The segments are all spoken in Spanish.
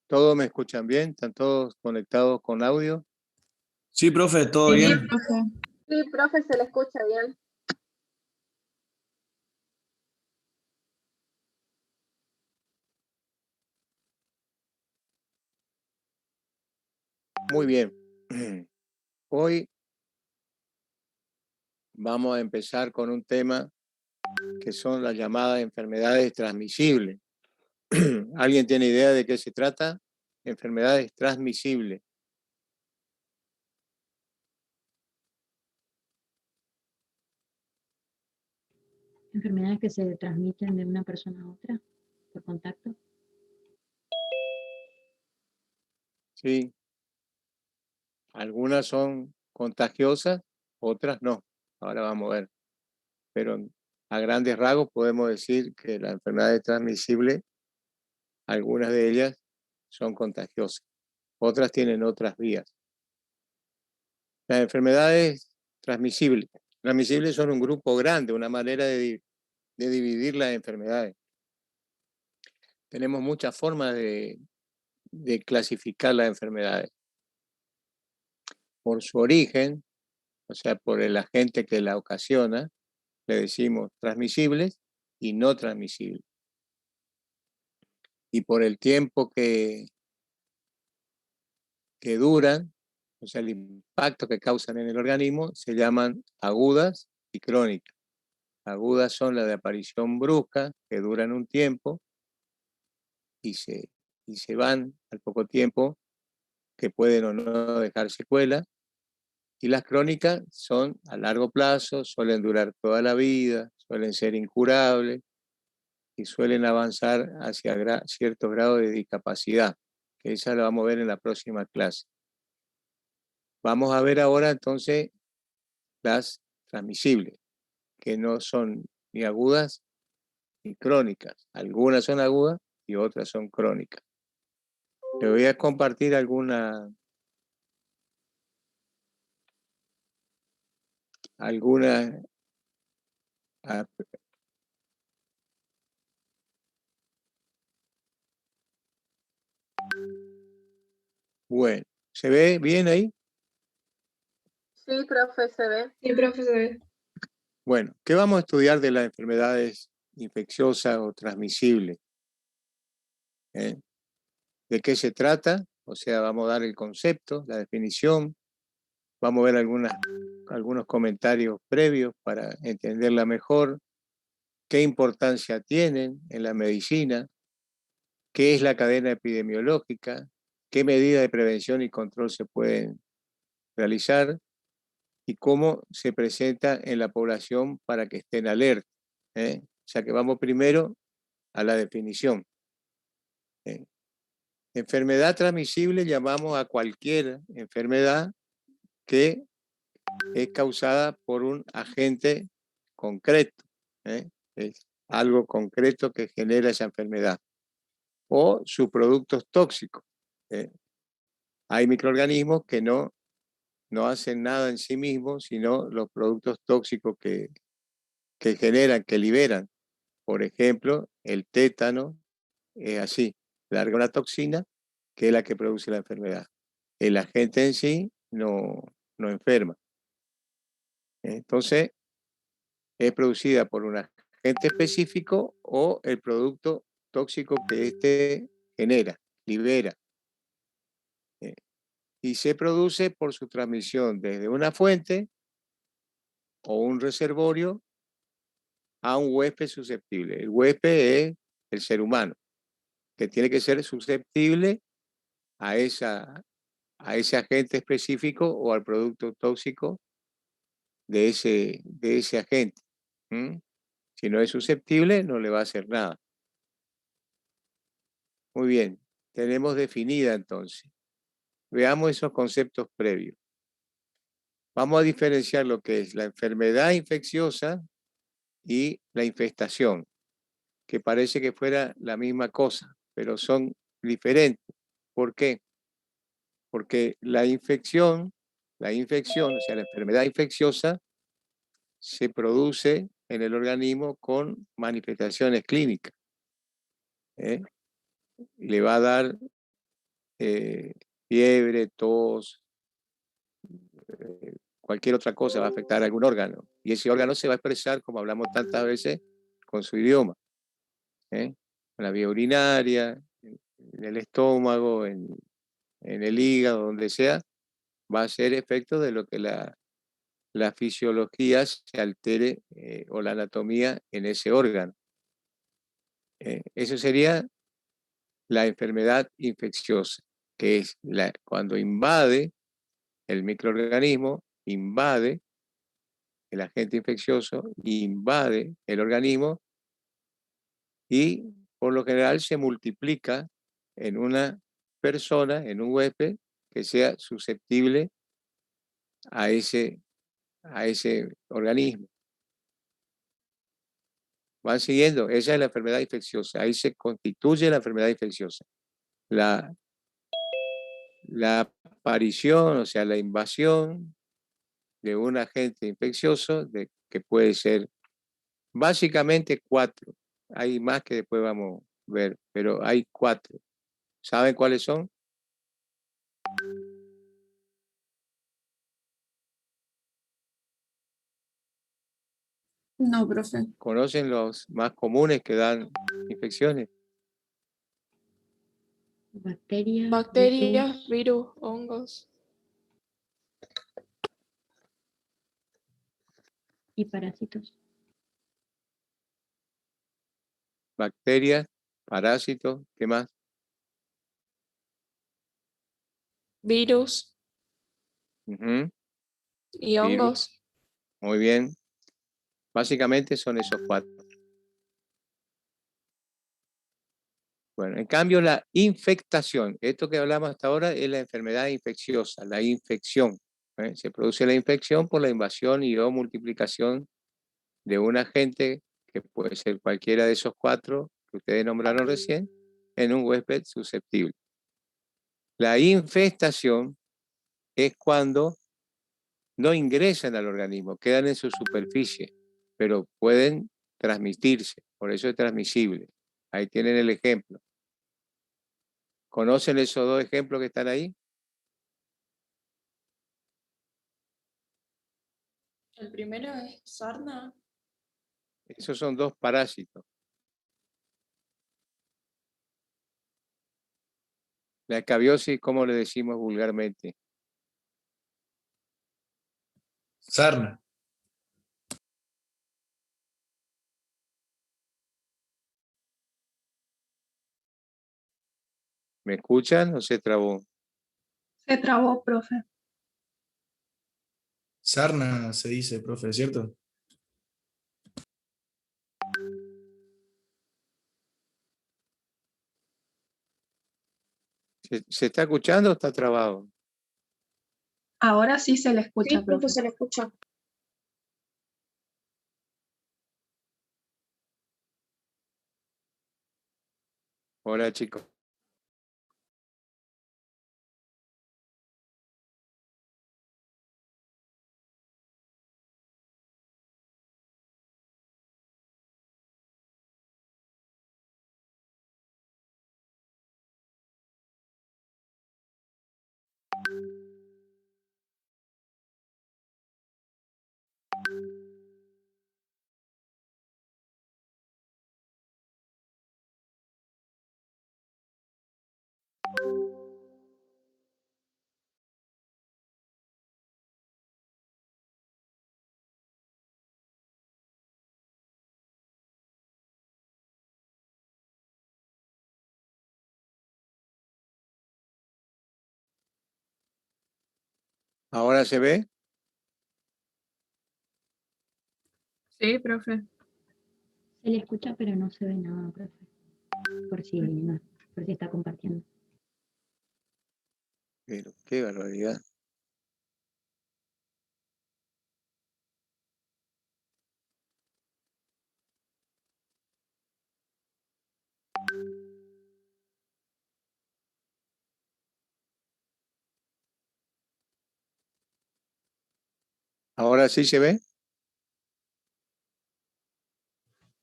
¿Todos me escuchan bien? ¿Están todos conectados con audio? Sí, profe, todo Sí, bien. profe. Sí, profe, se le escucha bien. Muy bien. Hoy vamos a empezar con un tema que son las llamadas enfermedades transmisibles. ¿Alguien tiene idea de qué se trata? Enfermedades transmisibles. Enfermedades que se transmiten de una persona a otra por contacto. Sí. Algunas son contagiosas, otras no. Ahora vamos a ver. Pero a grandes rasgos podemos decir que las enfermedades transmisibles, algunas de ellas son contagiosas, otras tienen otras vías. Las enfermedades transmisibles son un grupo grande, una manera de dividir las enfermedades. Tenemos muchas formas de clasificar las enfermedades. Por su origen, o sea, por el agente que la ocasiona, le decimos transmisibles y no transmisibles. Y por el tiempo que duran, o sea, el impacto que causan en el organismo, se llaman agudas y crónicas. Agudas son las de aparición brusca, que duran un tiempo y se van al poco tiempo, que pueden o no dejar secuelas. Y las crónicas son a largo plazo, suelen durar toda la vida, suelen ser incurables y suelen avanzar hacia cierto grado de discapacidad, que esa la vamos a ver en la próxima clase. Vamos a ver ahora entonces las transmisibles, que no son ni agudas ni crónicas. Algunas son agudas y otras son crónicas. Le voy a compartir algunas bueno, ¿se ve bien ahí? Sí, profe, se ve. Sí, profe, se ve. Bueno, ¿qué vamos a estudiar de las enfermedades infecciosas o transmisibles? ¿De qué se trata? O sea, vamos a dar el concepto, la definición, vamos a ver algunos comentarios previos para entenderla mejor, qué importancia tienen en la medicina, qué es la cadena epidemiológica, qué medidas de prevención y control se pueden realizar y cómo se presenta en la población para que estén alerta. O sea que vamos primero a la definición. Enfermedad transmisible llamamos a cualquier enfermedad que es causada por un agente concreto. Es algo concreto que genera esa enfermedad. O sus productos tóxicos. Hay microorganismos que no hacen nada en sí mismos, sino los productos tóxicos que generan, que liberan. Por ejemplo, el tétano es así, larga una toxina que es la que produce la enfermedad. El agente en sí no enferma. Entonces, es producida por un agente específico o el producto tóxico que éste genera, libera. Y se produce por su transmisión desde una fuente o un reservorio a un huésped susceptible. El huésped es el ser humano, que tiene que ser susceptible a a ese agente específico o al producto tóxico de ese agente. Si no es susceptible, no le va a hacer nada. Muy bien, tenemos definida entonces. Veamos esos conceptos previos. Vamos a diferenciar lo que es la enfermedad infecciosa y la infestación, que parece que fuera la misma cosa, pero son diferentes. ¿Por qué? Porque la infección, o sea, la enfermedad infecciosa, se produce en el organismo con manifestaciones clínicas. Le va a dar fiebre, tos, cualquier otra cosa va a afectar a algún órgano. Y ese órgano se va a expresar, como hablamos tantas veces, con su idioma. Con la vía urinaria, en el estómago, en el hígado, donde sea, va a ser efecto de lo que la fisiología se altere o la anatomía en ese órgano. Eso sería la enfermedad infecciosa, que es cuando invade el microorganismo, invade el agente infeccioso, invade el organismo y por lo general se multiplica en una persona, en un huésped que sea susceptible a ese organismo. Van siguiendo, esa es la enfermedad infecciosa, ahí se constituye la enfermedad infecciosa. La aparición, o sea, la invasión de un agente infeccioso que puede ser básicamente 4. Hay más que después vamos a ver, pero hay 4. ¿Saben cuáles son? No, profe. ¿Conocen los más comunes que dan infecciones? Bacterias, Bacterias, virus, hongos. y parásitos. Bacterias, parásitos, ¿qué más? Virus Ujú, y virus. hongos. Muy bien. Básicamente son esos 4. Bueno, en cambio la infectación, esto que hablamos hasta ahora es la enfermedad infecciosa, la infección. Se produce la infección por la invasión y o multiplicación de un agente que puede ser cualquiera de esos 4 que ustedes nombraron recién en un huésped susceptible. La infestación es cuando no ingresan al organismo, quedan en su superficie, pero pueden transmitirse, por eso es transmisible. Ahí tienen el ejemplo. ¿Conocen esos 2 ejemplos que están ahí? El primero es sarna. Esos son 2 parásitos. La escabiosis, ¿cómo le decimos vulgarmente? Sarna. ¿Me escuchan o se trabó? Se trabó, profe. Sarna se dice, profe, ¿cierto? ¿Se está escuchando o está trabado? Ahora sí se le escucha, Sí, profe. profe, se le escucha. Hola, chicos. ¿Ahora se ve? Sí, profe. Se le escucha, pero no se ve nada, profe. Por si, no, por si está compartiendo. Pero qué barbaridad. ¿Ahora sí se ve?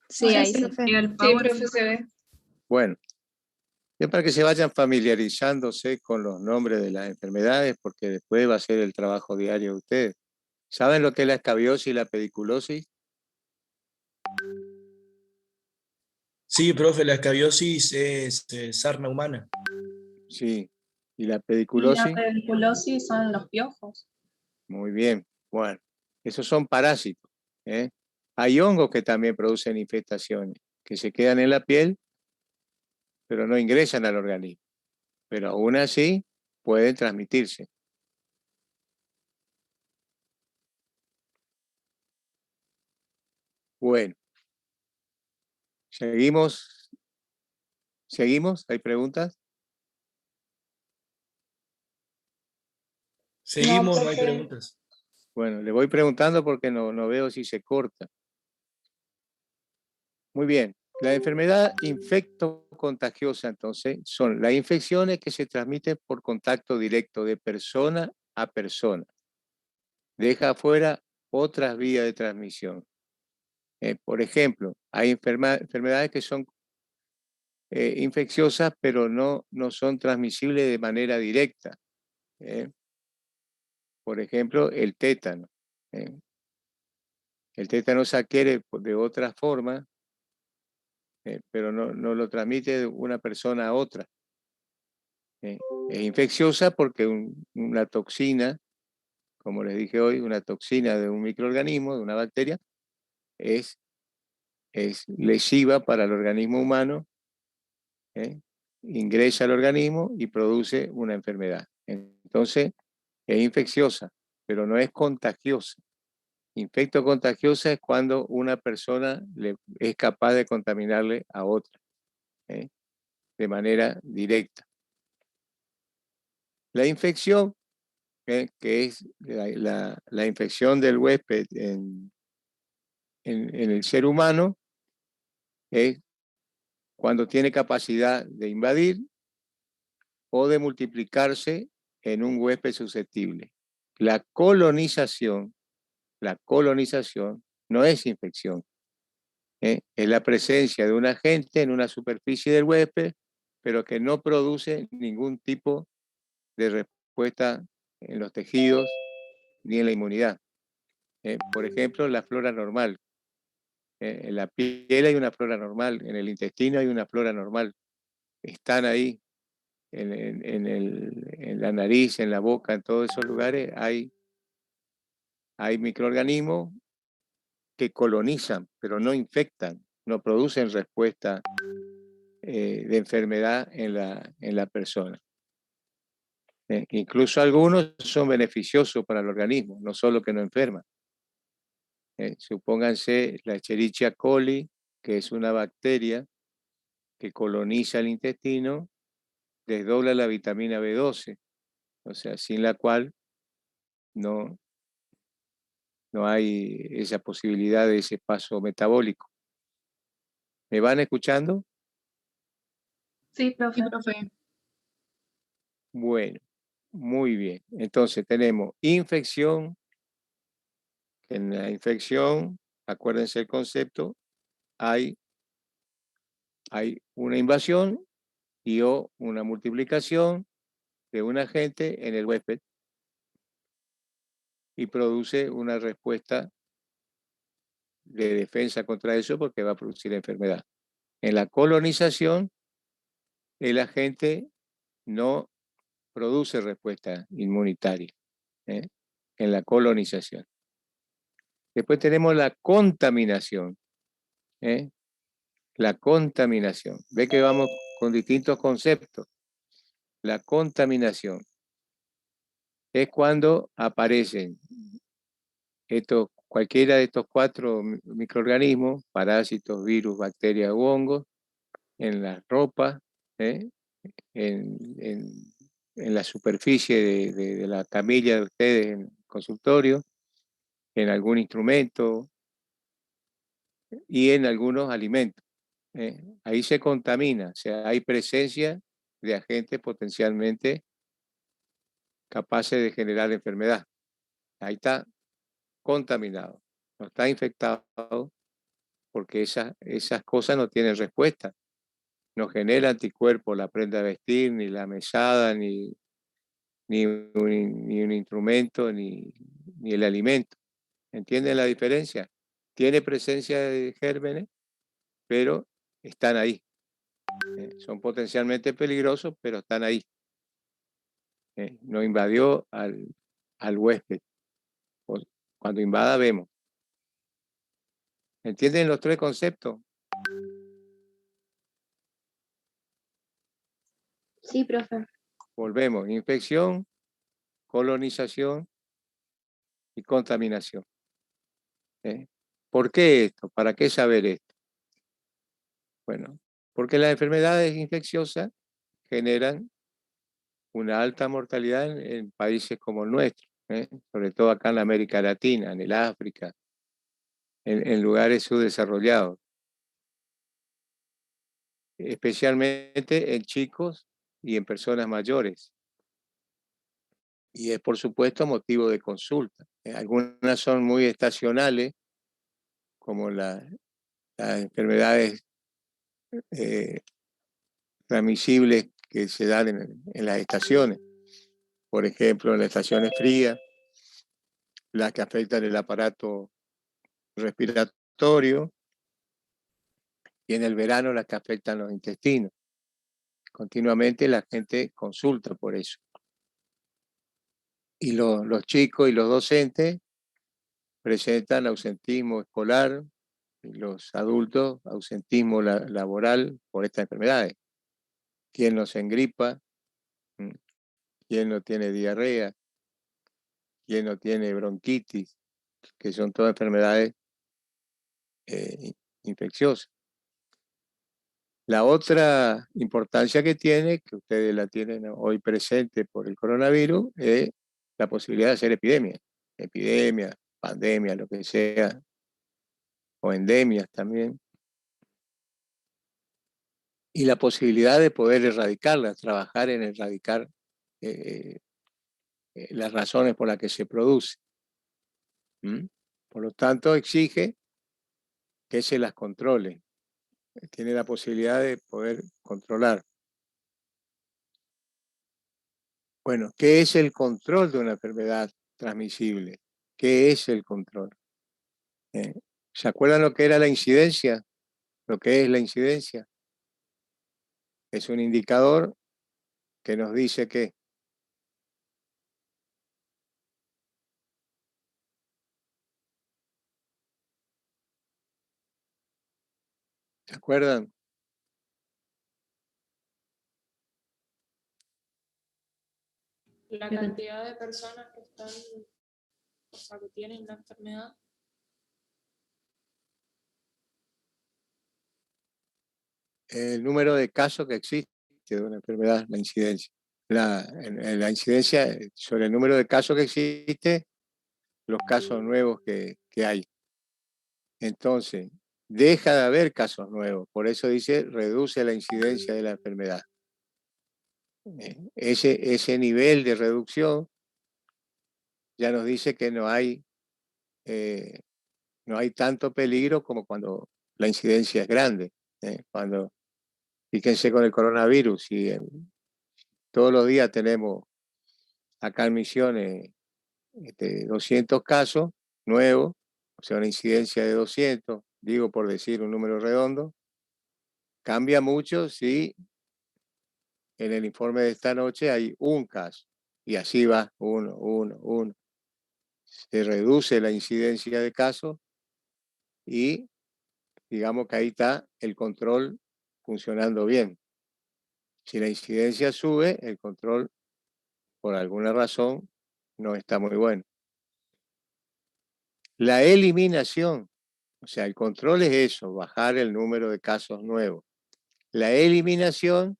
Sí, Ahora ahí sí. se ve. Sí, profe, se ve. Bueno, es para que se vayan familiarizándose con los nombres de las enfermedades, porque después va a ser el trabajo diario de ustedes. ¿Saben lo que es la escabiosis y la pediculosis? Sí, profe, la escabiosis es sarna humana. Sí. ¿Y la Y la pediculosis? pediculosis son los piojos. Muy bien. Bueno, esos son parásitos, ¿eh? Hay hongos que también producen infestaciones, que se quedan en la piel, pero no ingresan al organismo. Pero aún así pueden transmitirse. Bueno, seguimos. ¿Seguimos? ¿Hay preguntas? Seguimos, no hay profe. preguntas. Bueno, le voy preguntando porque no veo si se corta. Muy bien. La enfermedad infectocontagiosa, entonces, son las infecciones que se transmiten por contacto directo de persona a persona. Deja afuera otras vías de transmisión. Por ejemplo, hay enfermedades que son infecciosas, pero no son transmisibles de manera directa. Por ejemplo, el tétano. ¿eh? El tétano se adquiere de otra forma, pero no lo transmite de una persona a otra. Es infecciosa porque una toxina, como les dije hoy, una toxina de un microorganismo, de una bacteria, es lesiva para el organismo humano, ingresa al organismo y produce una enfermedad. Entonces, es infecciosa, pero no es contagiosa. Infecto contagiosa es cuando una persona es capaz de contaminarle a otra de manera directa. La infección, que es la infección del huésped en el ser humano, es cuando tiene capacidad de invadir o de multiplicarse en un huésped susceptible. La colonización no es infección. Es la presencia de un agente en una superficie del huésped, pero que no produce ningún tipo de respuesta en los tejidos ni en la inmunidad. Por ejemplo, la flora normal. En la piel hay una flora normal, en el intestino hay una flora normal. Están ahí, en la nariz, en la boca, en todos esos lugares hay microorganismos que colonizan, pero no infectan, no producen respuesta de enfermedad en la persona. Incluso algunos son beneficiosos para el organismo, no solo que no enferman. Supónganse la Escherichia coli, que es una bacteria que coloniza el intestino, desdobla la vitamina B12, o sea, sin la cual no hay esa posibilidad de ese paso metabólico. ¿Me van escuchando? Sí, profe. Bueno, muy bien. Entonces tenemos infección. En la infección, acuérdense el concepto, hay una invasión y o una multiplicación de un agente en el huésped y produce una respuesta de defensa contra eso porque va a producir enfermedad. En la colonización, el agente no produce respuesta inmunitaria, en la colonización. Después tenemos la contaminación. La contaminación. Ve que vamos con distintos conceptos. La contaminación. es cuando aparecen cualquiera de estos 4 microorganismos, parásitos, virus, bacterias u hongos, en la ropa, en la superficie de la camilla de ustedes en el consultorio, en algún instrumento y en algunos alimentos. Ahí se contamina, o sea, hay presencia de agentes potencialmente capaces de generar enfermedad. Ahí está contaminado, no está infectado porque esas cosas no tienen respuesta. No genera anticuerpos la prenda de vestir, ni la mesada, ni un instrumento, ni el alimento. ¿Entienden la diferencia? Tiene presencia de gérmenes, pero están ahí. Son potencialmente peligrosos, pero están ahí. No invadió al huésped. Cuando invada, vemos. ¿Entienden los 3 conceptos? Sí, profe. Volvemos. Infección, colonización y contaminación. ¿Por qué esto? ¿Para qué saber esto? Bueno, porque las enfermedades infecciosas generan una alta mortalidad en países como el nuestro, sobre todo acá en la América Latina, en el África, en lugares subdesarrollados, especialmente en chicos y en personas mayores. Y es, por supuesto, motivo de consulta. Algunas son muy estacionales, como las enfermedades transmisibles que se dan en las estaciones. Por ejemplo, en las estaciones frías, las que afectan el aparato respiratorio, y en el verano las que afectan los intestinos. Continuamente la gente consulta por eso. Y los chicos y los docentes presentan ausentismo escolar, y los adultos ausentismo laboral por estas enfermedades. ¿Quién no se engripa? ¿Quién no tiene diarrea? ¿Quién no tiene bronquitis? Que son todas enfermedades infecciosas. La otra importancia que tiene, que ustedes la tienen hoy presente por el coronavirus, es la posibilidad de hacer epidemia, pandemia, lo que sea, o endemias también, y la posibilidad de poder erradicarlas, trabajar en erradicar las razones por las que se produce. Por lo tanto, exige que se las controle. Tiene la posibilidad de poder controlar. Bueno, ¿qué es el control de una enfermedad transmisible? ¿Qué es el control? ¿Se acuerdan lo que era la incidencia? ¿Lo que es la incidencia? Es un indicador que nos dice que ¿se acuerdan? La cantidad de personas que están, o sea, que tienen la enfermedad. El número de casos que existe de una enfermedad, la incidencia. La incidencia sobre el número de casos que existe, los casos nuevos que hay. Entonces, deja de haber casos nuevos. Por eso dice, reduce la incidencia de la enfermedad. Ese nivel de reducción ya nos dice que no hay tanto peligro como cuando la incidencia es grande. Cuando, fíjense con el coronavirus, si todos los días tenemos acá en Misiones 200 casos nuevos, o sea, una incidencia de 200, digo por decir un número redondo, cambia mucho si en el informe de esta noche hay un caso, y así va, uno. Se reduce la incidencia de casos y digamos que ahí está el control funcionando bien. Si la incidencia sube, el control, por alguna razón, no está muy bueno. La eliminación, o sea, el control es eso, bajar el número de casos nuevos. La eliminación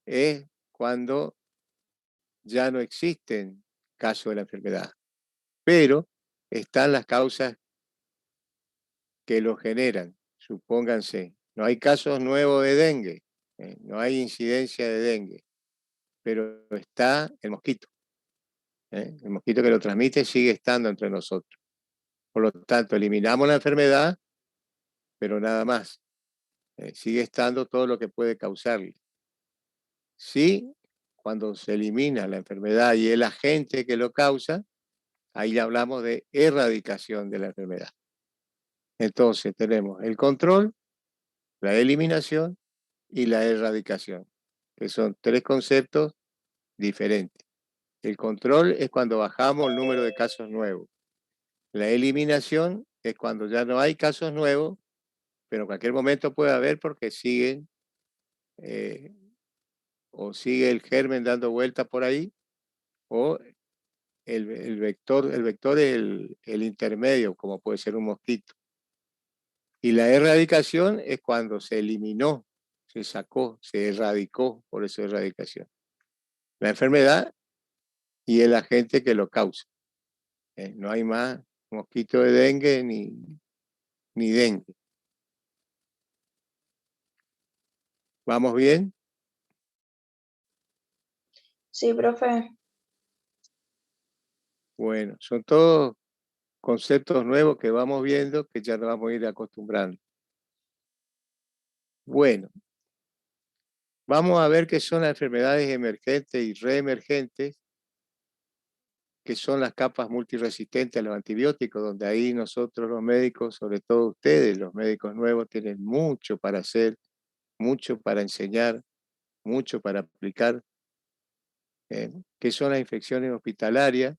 es cuando ya no existen casos de la enfermedad, pero están las causas que lo generan. Supónganse, no hay casos nuevos de dengue, no hay incidencia de dengue, pero está el mosquito. El mosquito que lo transmite sigue estando entre nosotros. Por lo tanto, eliminamos la enfermedad, pero nada más. Sigue estando todo lo que puede causarle. Sí, cuando se elimina la enfermedad y el agente que lo causa, ahí ya hablamos de erradicación de la enfermedad. Entonces tenemos el control, la eliminación y la erradicación, que son tres conceptos diferentes. El control es cuando bajamos el número de casos nuevos. La eliminación es cuando ya no hay casos nuevos, pero en cualquier momento puede haber porque siguen o sigue el germen dando vuelta por ahí, o el vector es el intermedio, como puede ser un mosquito. Y la erradicación es cuando se eliminó, se sacó, se erradicó, por eso erradicación. La enfermedad y el agente que lo causa. No hay más mosquito de dengue ni dengue. ¿Vamos bien? Sí, profe. Bueno, son todos conceptos nuevos que vamos viendo que ya nos vamos a ir acostumbrando. Bueno, vamos a ver qué son las enfermedades emergentes y reemergentes, que son las capas multiresistentes a los antibióticos, donde ahí nosotros los médicos, sobre todo ustedes, los médicos nuevos, tienen mucho para hacer, mucho para enseñar, mucho para aplicar, qué son las infecciones hospitalarias,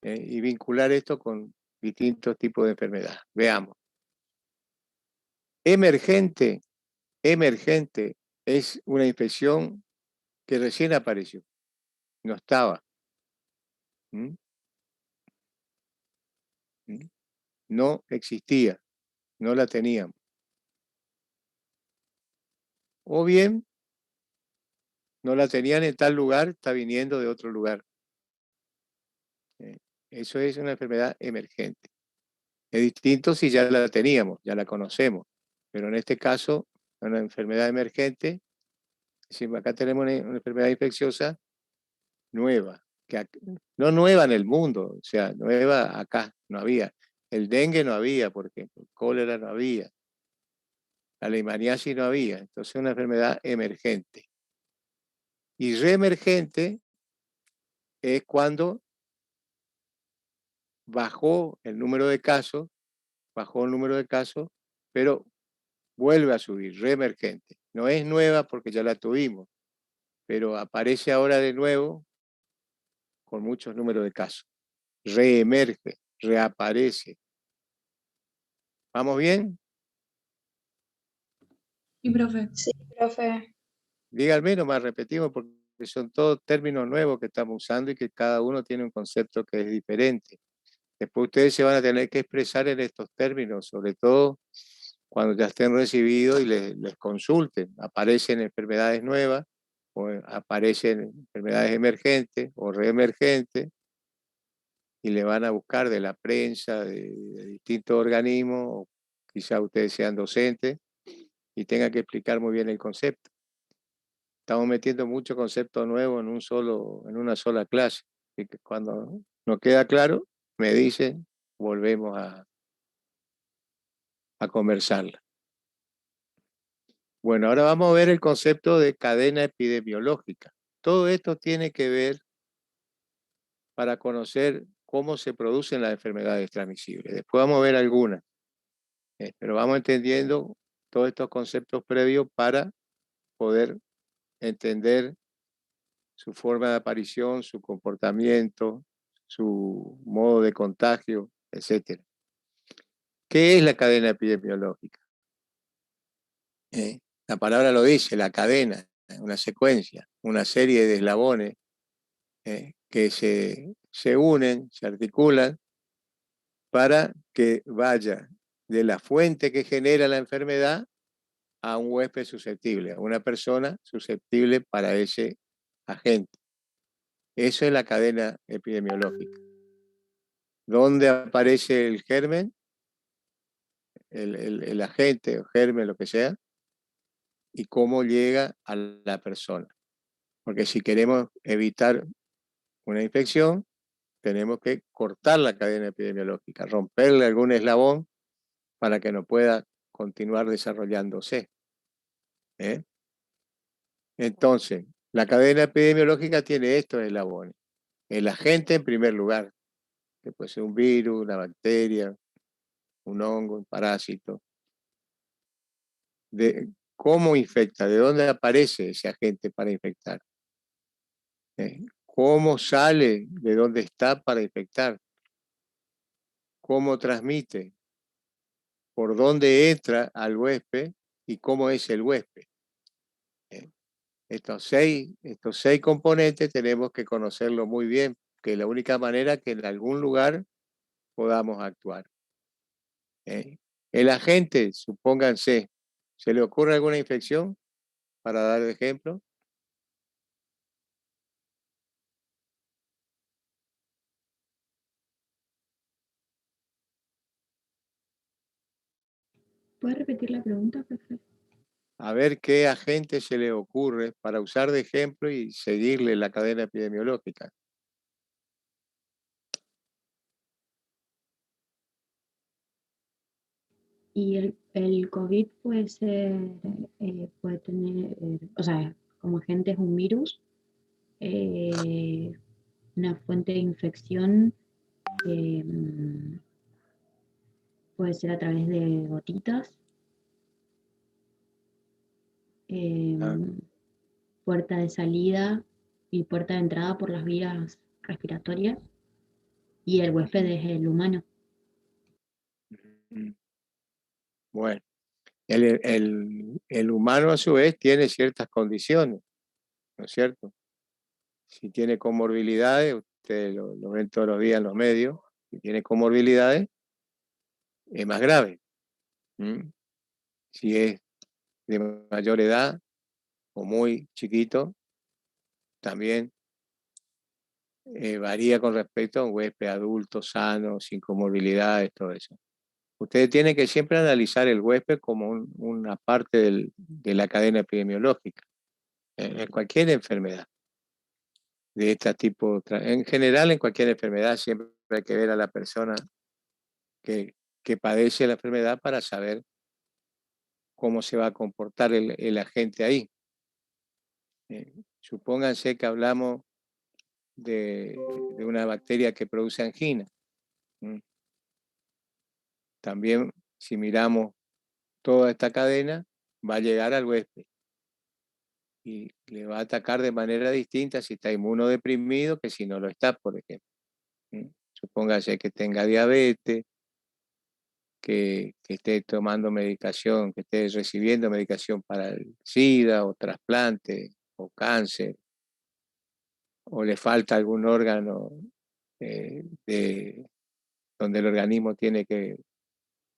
y vincular esto con distintos tipos de enfermedad. Veamos. Emergente es una infección que recién apareció, no estaba. ¿Mm? ¿Mm? No existía, no la teníamos. O bien, no la tenían en tal lugar, está viniendo de otro lugar. Eso es una enfermedad emergente. Es distinto si ya la teníamos, ya la conocemos, pero en este caso, una enfermedad emergente, decimos, acá tenemos una enfermedad infecciosa nueva, no nueva en el mundo, o sea, nueva acá, no había. El dengue no había, por ejemplo, el cólera no había, la leishmaniasis no había, entonces es una enfermedad emergente. Y reemergente es cuando bajó el número de casos, pero vuelve a subir, reemergente. No es nueva porque ya la tuvimos, pero aparece ahora de nuevo con muchos números de casos. Reemerge, reaparece. ¿Vamos bien? Sí, profe. Sí, profe. Díganme, nomás repetimos, porque son todos términos nuevos que estamos usando y que cada uno tiene un concepto que es diferente. Después ustedes se van a tener que expresar en estos términos, sobre todo cuando ya estén recibidos y les consulten. Aparecen enfermedades nuevas, o aparecen enfermedades emergentes o reemergentes, y le van a buscar de la prensa, de distintos organismos, o quizá ustedes sean docentes y tengan que explicar muy bien el concepto. Estamos metiendo mucho concepto nuevo en una sola clase. Así que cuando no queda claro, me dicen, volvemos a conversarla. Bueno, ahora vamos a ver el concepto de cadena epidemiológica. Todo esto tiene que ver para conocer cómo se producen las enfermedades transmisibles. Después vamos a ver algunas, pero vamos entendiendo todos estos conceptos previos para poder entender su forma de aparición, su comportamiento, su modo de contagio, etc. ¿Qué es la cadena epidemiológica? La palabra lo dice, la cadena, una secuencia, una serie de eslabones que se se unen, se articulan para que vaya de la fuente que genera la enfermedad a un huésped susceptible, a una persona susceptible para ese agente. Eso es la cadena epidemiológica. ¿Dónde aparece el germen? El agente o germen, lo que sea, y cómo llega a la persona. Porque si queremos evitar una infección, tenemos que cortar la cadena epidemiológica, romperle algún eslabón para que no pueda continuar desarrollándose. ¿Eh? Entonces, la cadena epidemiológica tiene estos eslabones. El agente en primer lugar, que puede ser un virus, una bacteria, un hongo, un parásito. De cómo infecta, de dónde aparece ese agente para infectar. Cómo sale, de dónde está para infectar. Cómo transmite, por dónde entra al huésped y cómo es el huésped. Estos seis componentes tenemos que conocerlo muy bien, que es la única manera que en algún lugar podamos actuar. El agente, supónganse, ¿se le ocurre alguna infección? Para dar ejemplo. ¿Puedes repetir la pregunta, profe? A ver qué agente se le ocurre para usar de ejemplo y seguirle la cadena epidemiológica. Y el COVID puede ser, puede tener, o sea, como agente es un virus, una fuente de infección puede ser a través de gotitas, puerta de salida y puerta de entrada por las vías respiratorias, y el huésped es el humano. Bueno, el humano a su vez tiene ciertas condiciones, ¿no es cierto? Si tiene comorbilidades, ustedes lo ven todos los días en los medios, si tiene comorbilidades, es más grave. Si es de mayor edad o muy chiquito, también varía con respecto a un huésped adulto, sano, sin comorbilidades, todo eso. Ustedes tienen que siempre analizar el huésped como una parte de la cadena epidemiológica, en cualquier enfermedad de este tipo. En general, en cualquier enfermedad siempre hay que ver a la persona que padece la enfermedad para saber cómo se va a comportar el agente ahí. Supónganse que hablamos de una bacteria que produce angina. También, si miramos toda esta cadena, va a llegar al huésped y le va a atacar de manera distinta si está inmunodeprimido que si no lo está, por ejemplo. Supóngase que tenga diabetes, que esté tomando medicación, que esté recibiendo medicación para el SIDA o trasplante o cáncer, o le falta algún órgano donde el organismo tiene que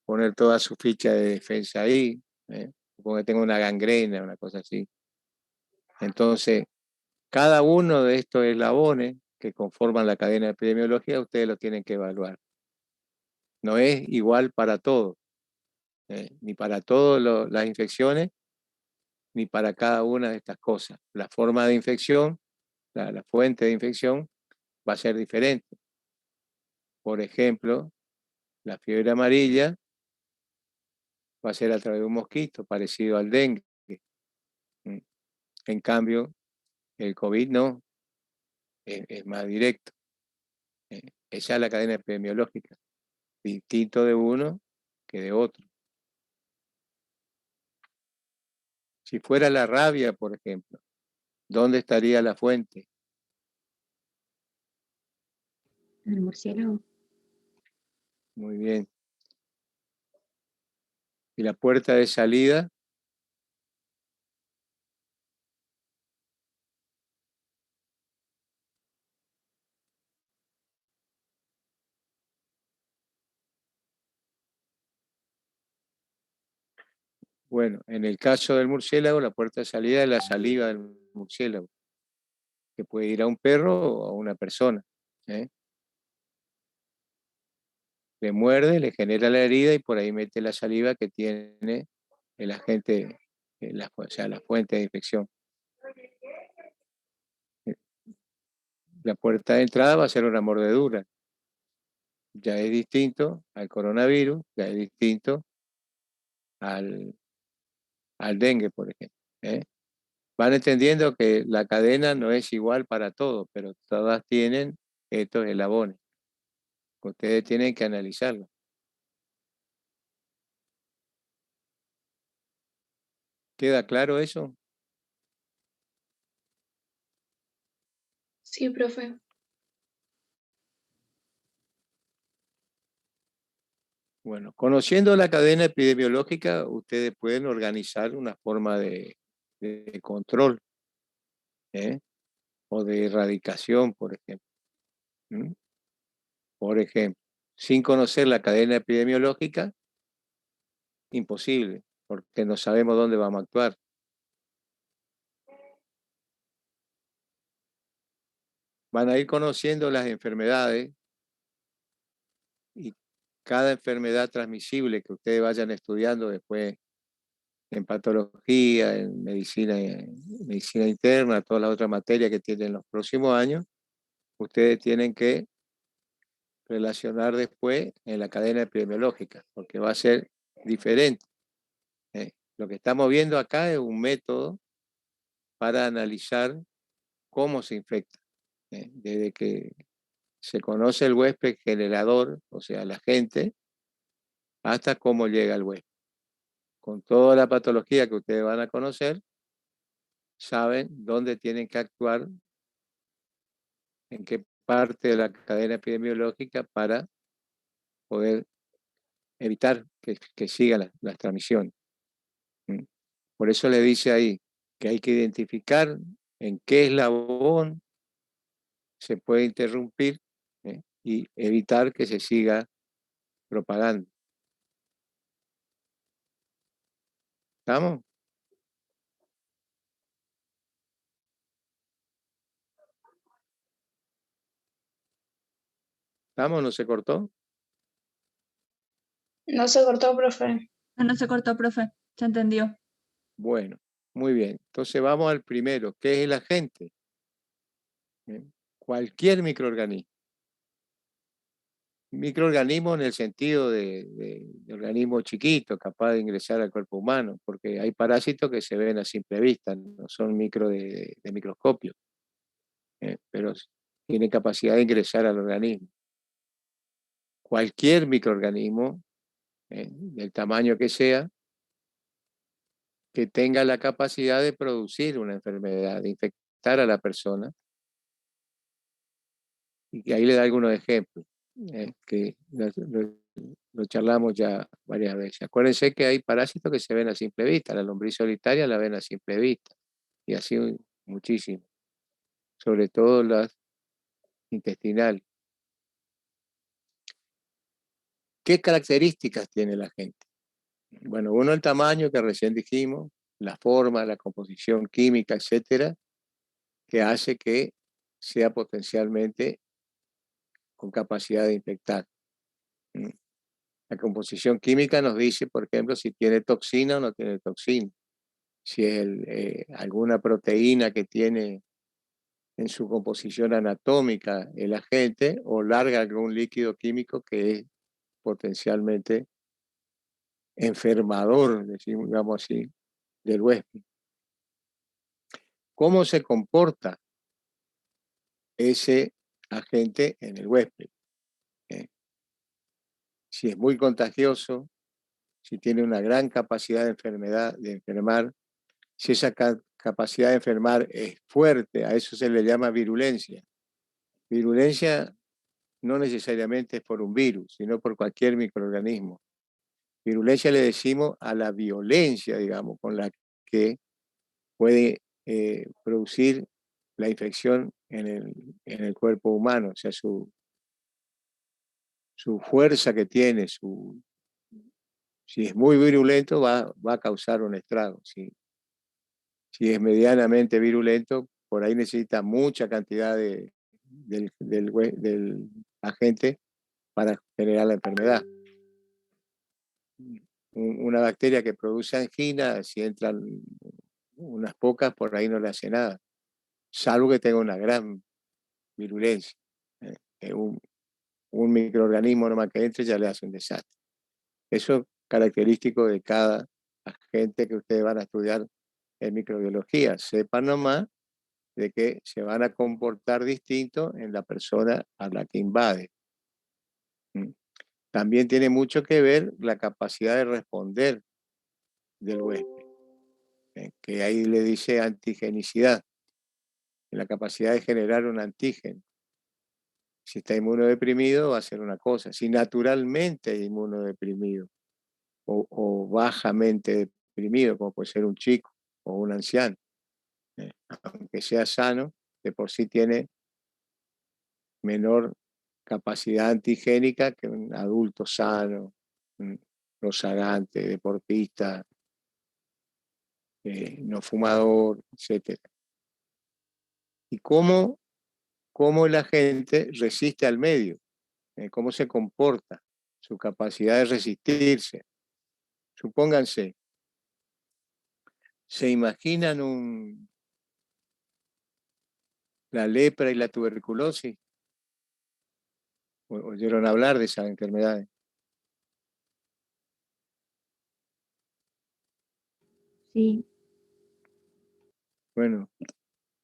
poner toda su ficha de defensa ahí, supongo que tenga una gangrena, una cosa así. Entonces, cada uno de estos eslabones que conforman la cadena epidemiológica, ustedes lo tienen que evaluar. No es igual para todos, ni para todas las infecciones, ni para cada una de estas cosas. La forma de infección, la fuente de infección, va a ser diferente. Por ejemplo, la fiebre amarilla va a ser a través de un mosquito, parecido al dengue. En cambio, el COVID no, es más directo. Esa es la cadena epidemiológica, distinto de uno que de otro. Si fuera la rabia, por ejemplo, ¿dónde estaría la fuente? El murciélago. Muy bien. ¿Y la puerta de salida? Bueno, en el caso del murciélago, la puerta de salida es la saliva del murciélago, que puede ir a un perro o a una persona. Le muerde, le genera la herida y por ahí mete la saliva que tiene el agente, o sea, la fuente de infección. La puerta de entrada va a ser una mordedura. Ya es distinto al coronavirus, ya es distinto al dengue, por ejemplo. Van entendiendo que la cadena no es igual para todos, pero todas tienen estos eslabones. Ustedes tienen que analizarlo. ¿Queda claro eso? Sí, profe. Bueno, conociendo la cadena epidemiológica, ustedes pueden organizar una forma de control, o de erradicación, por ejemplo. Por ejemplo, sin conocer la cadena epidemiológica, imposible, porque no sabemos dónde vamos a actuar. Van a ir conociendo las enfermedades y cada enfermedad transmisible que ustedes vayan estudiando después en patología, en medicina interna, todas las otras materias que tienen los próximos años, ustedes tienen que relacionar después en la cadena epidemiológica, porque va a ser diferente. Lo que estamos viendo acá es un método para analizar cómo se infecta, desde que se conoce el huésped generador, o sea, la gente, hasta cómo llega el huésped. Con toda la patología que ustedes van a conocer, saben dónde tienen que actuar, en qué parte de la cadena epidemiológica para poder evitar que siga la transmisión. Por eso le dice ahí que hay que identificar en qué eslabón se puede interrumpir, y evitar que se siga propagando. ¿Estamos? ¿Estamos? ¿No se cortó? No se cortó, profe. No se cortó, profe. Se entendió. Bueno, muy bien. Entonces vamos al primero, ¿qué es el agente? Cualquier microorganismo. Microorganismo en el sentido de organismo chiquito, capaz de ingresar al cuerpo humano, porque hay parásitos que se ven a simple vista, no son micro de microscopio, pero tienen capacidad de ingresar al organismo. Cualquier microorganismo, del tamaño que sea, que tenga la capacidad de producir una enfermedad, de infectar a la persona. Y que ahí le da algunos ejemplos, que lo charlamos ya varias veces. Acuérdense que hay parásitos que se ven a simple vista, la lombriz solitaria la ven a simple vista, y así muchísimo, sobre todo las intestinales. ¿Qué características tiene la gente? Bueno, uno, el tamaño que recién dijimos, la forma, la composición química, etcétera, que hace que sea potencialmente con capacidad de infectar. La composición química nos dice, por ejemplo, si tiene toxina o no tiene toxina, si es alguna proteína que tiene en su composición anatómica el agente, o larga algún líquido químico que es potencialmente enfermador, digamos así, del huésped. ¿Cómo se comporta ese agente en el huésped? Si es muy contagioso, si tiene una gran capacidad de enfermar, si esa capacidad de enfermar es fuerte, a eso se le llama virulencia. Virulencia no necesariamente es por un virus, sino por cualquier microorganismo. Virulencia le decimos a la violencia, digamos, con la que puede producir la infección en el cuerpo humano, o sea, su fuerza que tiene, su Si es muy virulento, va a causar un estrago. Si es medianamente virulento, por ahí necesita mucha cantidad del agente para generar la enfermedad. Una bacteria que produce angina, si entran unas pocas, por ahí no le hace nada, salvo que tenga una gran virulencia. Un microorganismo nomás que entre ya le hace un desastre. Eso es característico de cada agente que ustedes van a estudiar en microbiología. Sepan nomás de que se van a comportar distinto en la persona a la que invade. También tiene mucho que ver la capacidad de responder del huésped, que ahí le dice antigenicidad, la capacidad de generar un antígeno. Si está inmunodeprimido va a ser una cosa, si naturalmente es inmunodeprimido o bajamente deprimido, como puede ser un chico o un anciano, aunque sea sano, de por sí tiene menor capacidad antigénica que un adulto sano, rozagante, deportista, no fumador, etc. Y cómo la gente resiste al medio, cómo se comporta, su capacidad de resistirse. Supónganse, ¿se imaginan la lepra y la tuberculosis? ¿Oyeron hablar de esas enfermedades? Sí, Bueno,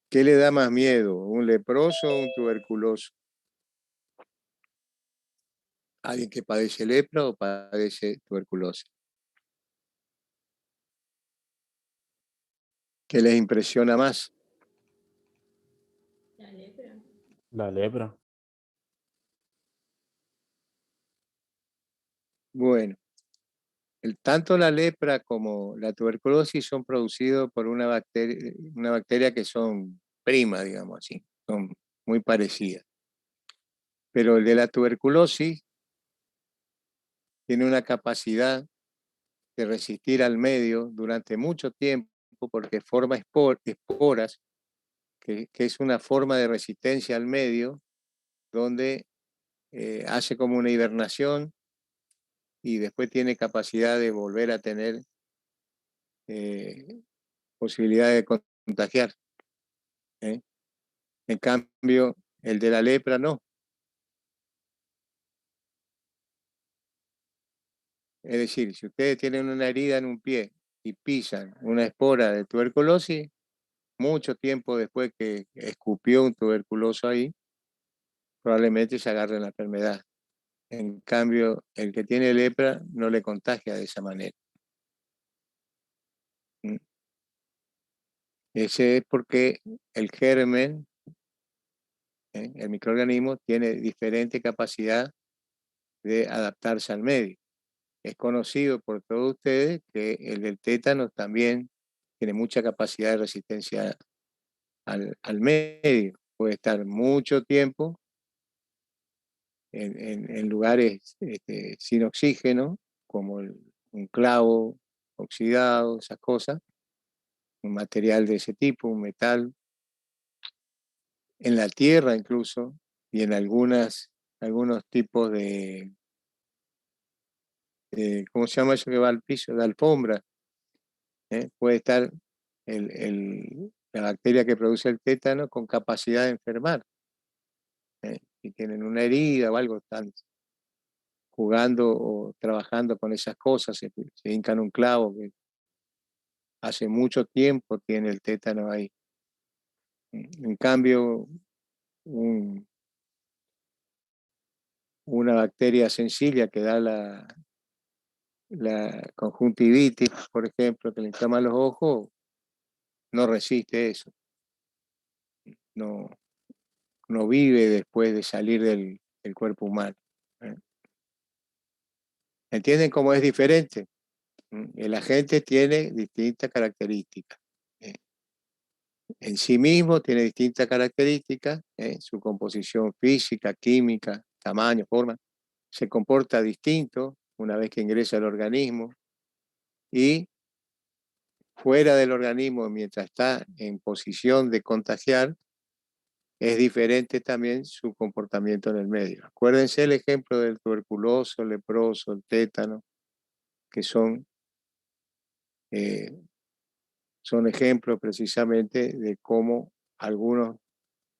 ¿qué le da más miedo? ¿Un leproso o un tuberculoso? ¿Alguien que padece lepra o padece tuberculosis? ¿Qué les impresiona más? La lepra. Bueno, tanto la lepra como la tuberculosis son producidos por una bacteria que son primas, digamos así, son muy parecidas. Pero el de la tuberculosis tiene una capacidad de resistir al medio durante mucho tiempo porque forma esporas, que es una forma de resistencia al medio, donde hace como una hibernación y después tiene capacidad de volver a tener posibilidad de contagiar. En cambio, el de la lepra no. Es decir, si ustedes tienen una herida en un pie y pisan una espora de tuberculosis, mucho tiempo después que escupió un tuberculoso ahí, probablemente se agarre la enfermedad. En cambio, el que tiene lepra no le contagia de esa manera. Ese es porque el germen, el microorganismo, tiene diferente capacidad de adaptarse al medio. Es conocido por todos ustedes que el del tétano también tiene mucha capacidad de resistencia al medio. Puede estar mucho tiempo en lugares sin oxígeno, como un clavo oxidado, esas cosas, un material de ese tipo, un metal, en la tierra incluso, y en algunos tipos ¿cómo se llama eso que va al piso? De alfombra. Puede estar la bacteria que produce el tétano con capacidad de enfermar. Si tienen una herida o algo, están jugando o trabajando con esas cosas, se hincan un clavo que hace mucho tiempo tiene el tétano ahí. En cambio, una bacteria sencilla que da la conjuntivitis, por ejemplo, que le inflama los ojos, no resiste eso. No vive después de salir del cuerpo humano. ¿Entienden cómo es diferente? El agente tiene distintas características. En sí mismo tiene distintas características, su composición física, química, tamaño, forma, se comporta distinto una vez que ingresa al organismo, y fuera del organismo, mientras está en posición de contagiar, es diferente también su comportamiento en el medio. Acuérdense el ejemplo del tuberculoso, el leproso, el tétano, que son ejemplos precisamente de cómo algunos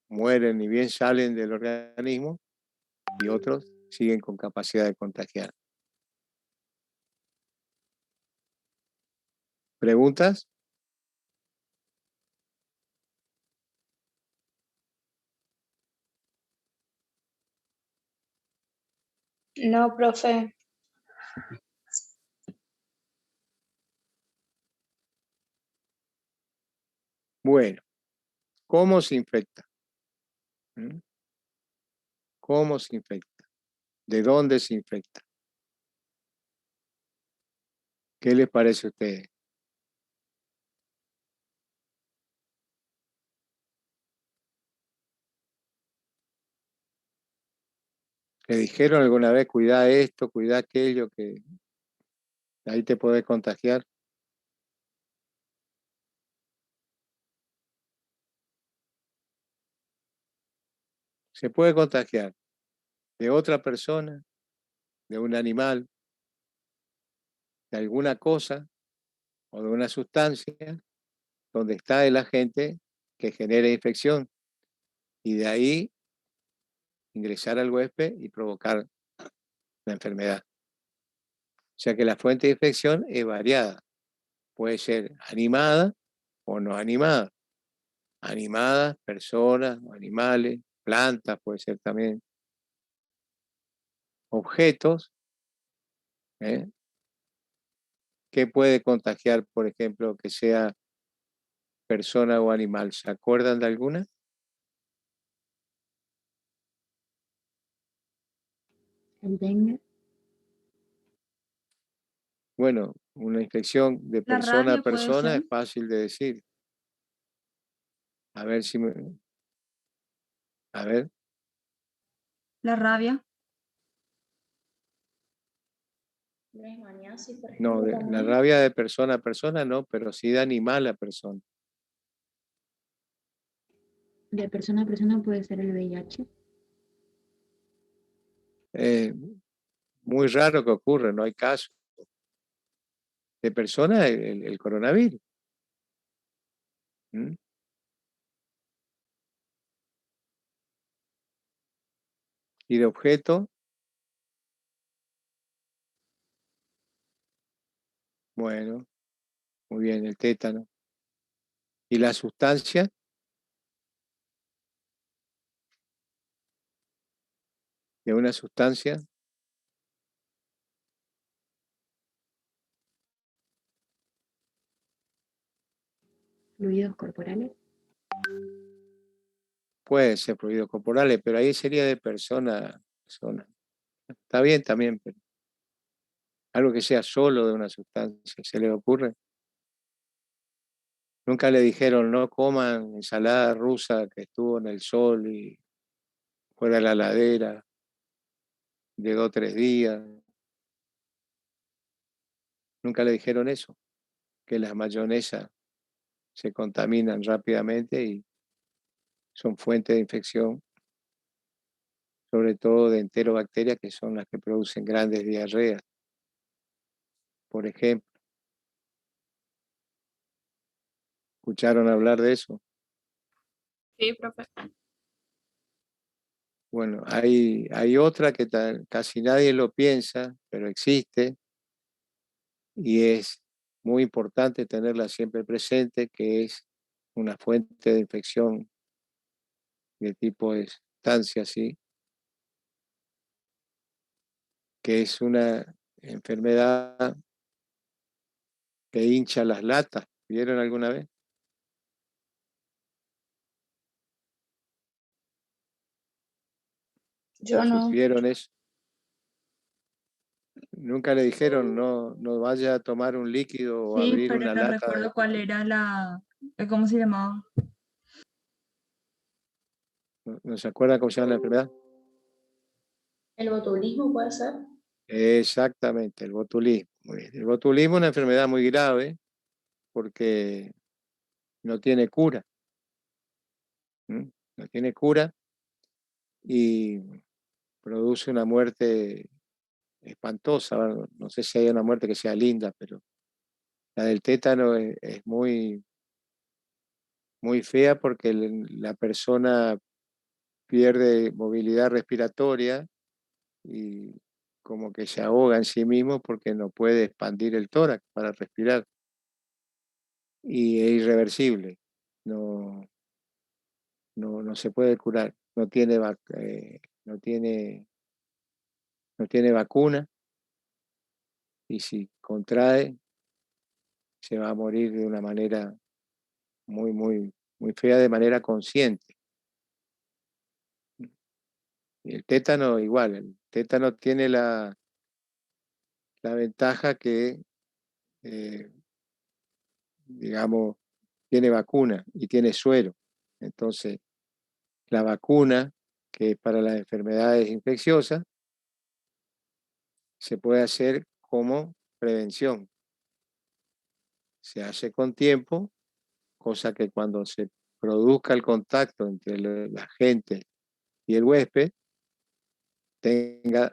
mueren y bien salen del organismo y otros siguen con capacidad de contagiar. ¿Preguntas? No, profe. Bueno, ¿cómo se infecta? ¿Mm? ¿Cómo se infecta? ¿De dónde se infecta? ¿Qué les parece a ustedes? ¿Le dijeron alguna vez, cuidá esto, cuidá aquello, que ahí te podés contagiar? Se puede contagiar de otra persona, de un animal, de alguna cosa o de una sustancia donde está el agente que genera infección, y de ahí ingresar al huésped y provocar la enfermedad. O sea que la fuente de infección es variada. Puede ser animada o no animada. Animadas, personas, animales, plantas, puede ser también. Objetos, ¿eh? ¿Qué puede contagiar, por ejemplo, que sea persona o animal? ¿Se acuerdan de alguna? El dengue. Bueno, una infección de La persona a rabia puede persona ser. es fácil de decir. A ver si me... A ver, La rabia. Leishmaniasis, por no, ejemplo, la también. rabia de persona a persona no, pero sí de animal a persona. De persona a persona puede ser el VIH. Muy raro que ocurra, no hay caso. De persona el coronavirus. ¿Mm? Y de objeto, bueno, muy bien, el tétano. ¿Y la sustancia? De una sustancia, Fluidos corporales. puede ser fluidos corporales, pero ahí sería de persona a persona. Está bien también, pero algo que sea solo de una sustancia, ¿se le ocurre? Nunca le dijeron, no coman ensalada rusa que estuvo en el sol y fuera de la ladera de 2 o 3 días. Nunca le dijeron eso, que las mayonesas se contaminan rápidamente y son fuente de infección, sobre todo de enterobacterias, que son las que producen grandes diarreas, por ejemplo. ¿Escucharon hablar de eso? Sí, profe. Bueno, hay otra que casi nadie lo piensa, pero existe y es muy importante tenerla siempre presente, que es una fuente de infección de tipo de estancia, ¿sí? Que es una enfermedad que hincha las latas. ¿Vieron alguna vez? Yo no. ¿Vieron eso? Nunca le dijeron, no vaya a tomar un líquido o Sí, abrir pero una no lata recuerdo cuál era ¿cómo se llamaba? ¿No se acuerdan cómo se llama la enfermedad? ¿El botulismo puede ser? Exactamente, el botulismo. Muy bien. El botulismo es una enfermedad muy grave porque no tiene cura. ¿Mm? No tiene cura y produce una muerte espantosa. Bueno, no sé si hay una muerte que sea linda, pero la del tétano es muy, muy fea porque la persona pierde movilidad respiratoria y como que se ahoga en sí mismo porque no puede expandir el tórax para respirar. Y es irreversible. No, no se puede curar. No tiene vacuna y si contrae se va a morir de una manera muy, muy, muy fea, de manera consciente. Y el tétano igual, el tétano tiene la ventaja que, eh, digamos, tiene vacuna y tiene suero. Entonces, la vacuna, que es para las enfermedades infecciosas, se puede hacer como prevención. Se hace con tiempo, cosa que cuando se produzca el contacto entre la gente y el huésped, tenga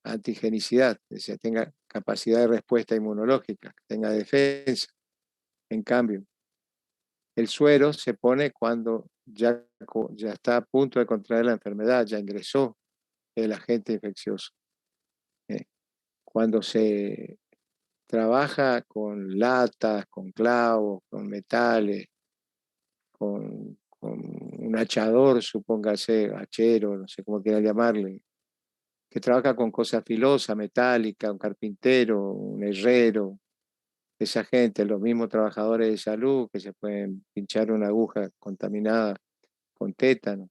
antigenicidad, es decir, tenga capacidad de respuesta inmunológica, tenga defensa. En cambio, el suero se pone cuando ya está a punto de contraer la enfermedad, ya ingresó el agente infeccioso. Cuando se trabaja con latas, con clavos, con metales, con un hachador, supóngase, hachero, no sé cómo quieran llamarle, que trabaja con cosas filosas, metálicas, un carpintero, un herrero, esa gente, los mismos trabajadores de salud que se pueden pinchar una aguja contaminada con tétano.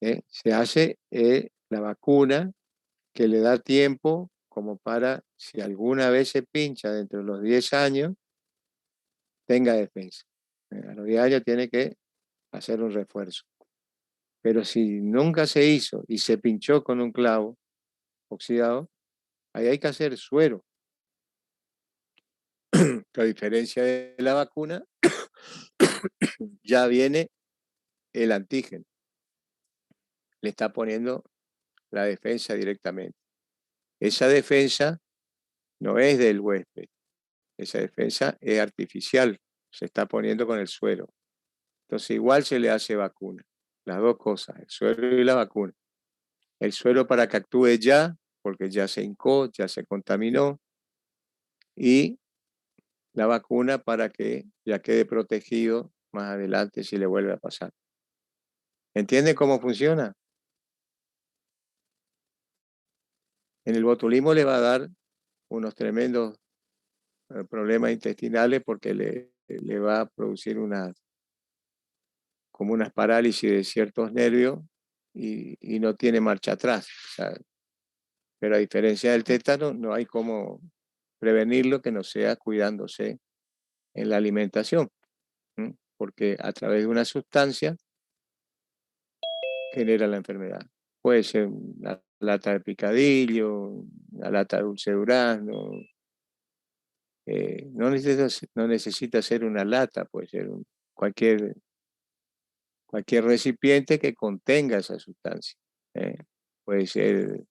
Se hace la vacuna que le da tiempo como para, si alguna vez se pincha dentro de los 10 años, tenga defensa. A los 10 años tiene que hacer un refuerzo. Pero si nunca se hizo y se pinchó con un clavo oxidado, ahí hay que hacer suero. A diferencia de la vacuna, ya viene el antígeno. Le está poniendo la defensa directamente. Esa defensa no es del huésped. Esa defensa es artificial. Se está poniendo con el suero. Entonces igual se le hace vacuna. Las dos cosas, el suero y la vacuna. El suero para que actúe ya, porque ya se hincó, ya se contaminó. Y la vacuna para que ya quede protegido más adelante si le vuelve a pasar. ¿Entiende cómo funciona? En el botulismo le va a dar unos tremendos problemas intestinales porque le va a producir como unas parálisis de ciertos nervios y no tiene marcha atrás. O sea, pero a diferencia del tétano, no hay cómo prevenirlo que no sea cuidándose en la alimentación, porque a través de una sustancia genera la enfermedad. Puede ser una lata de picadillo, una lata de dulce de durazno. No necesita ser una lata, puede ser cualquier recipiente que contenga esa sustancia. Puede ser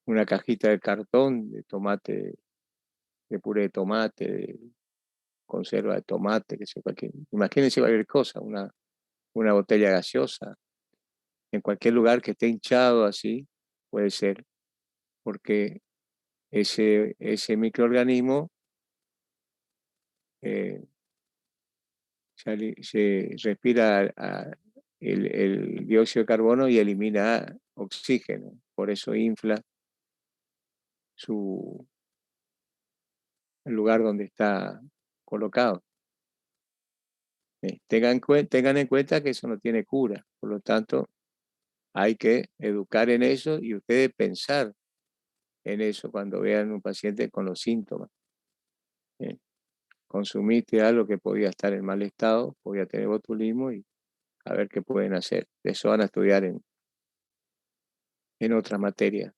una cajita de cartón de tomate, de puré de tomate, de conserva de tomate, que sea imagínense cualquier cosa, una botella gaseosa, en cualquier lugar que esté hinchado así, puede ser, porque ese microorganismo se respira el dióxido de carbono y elimina oxígeno, por eso infla el lugar donde está colocado. Tengan en cuenta que eso no tiene cura, por lo tanto hay que educar en eso y ustedes pensar en eso cuando vean un paciente con los síntomas. Consumiste algo que podía estar en mal estado, podía tener botulismo y a ver qué pueden hacer. Eso van a estudiar en otra materia.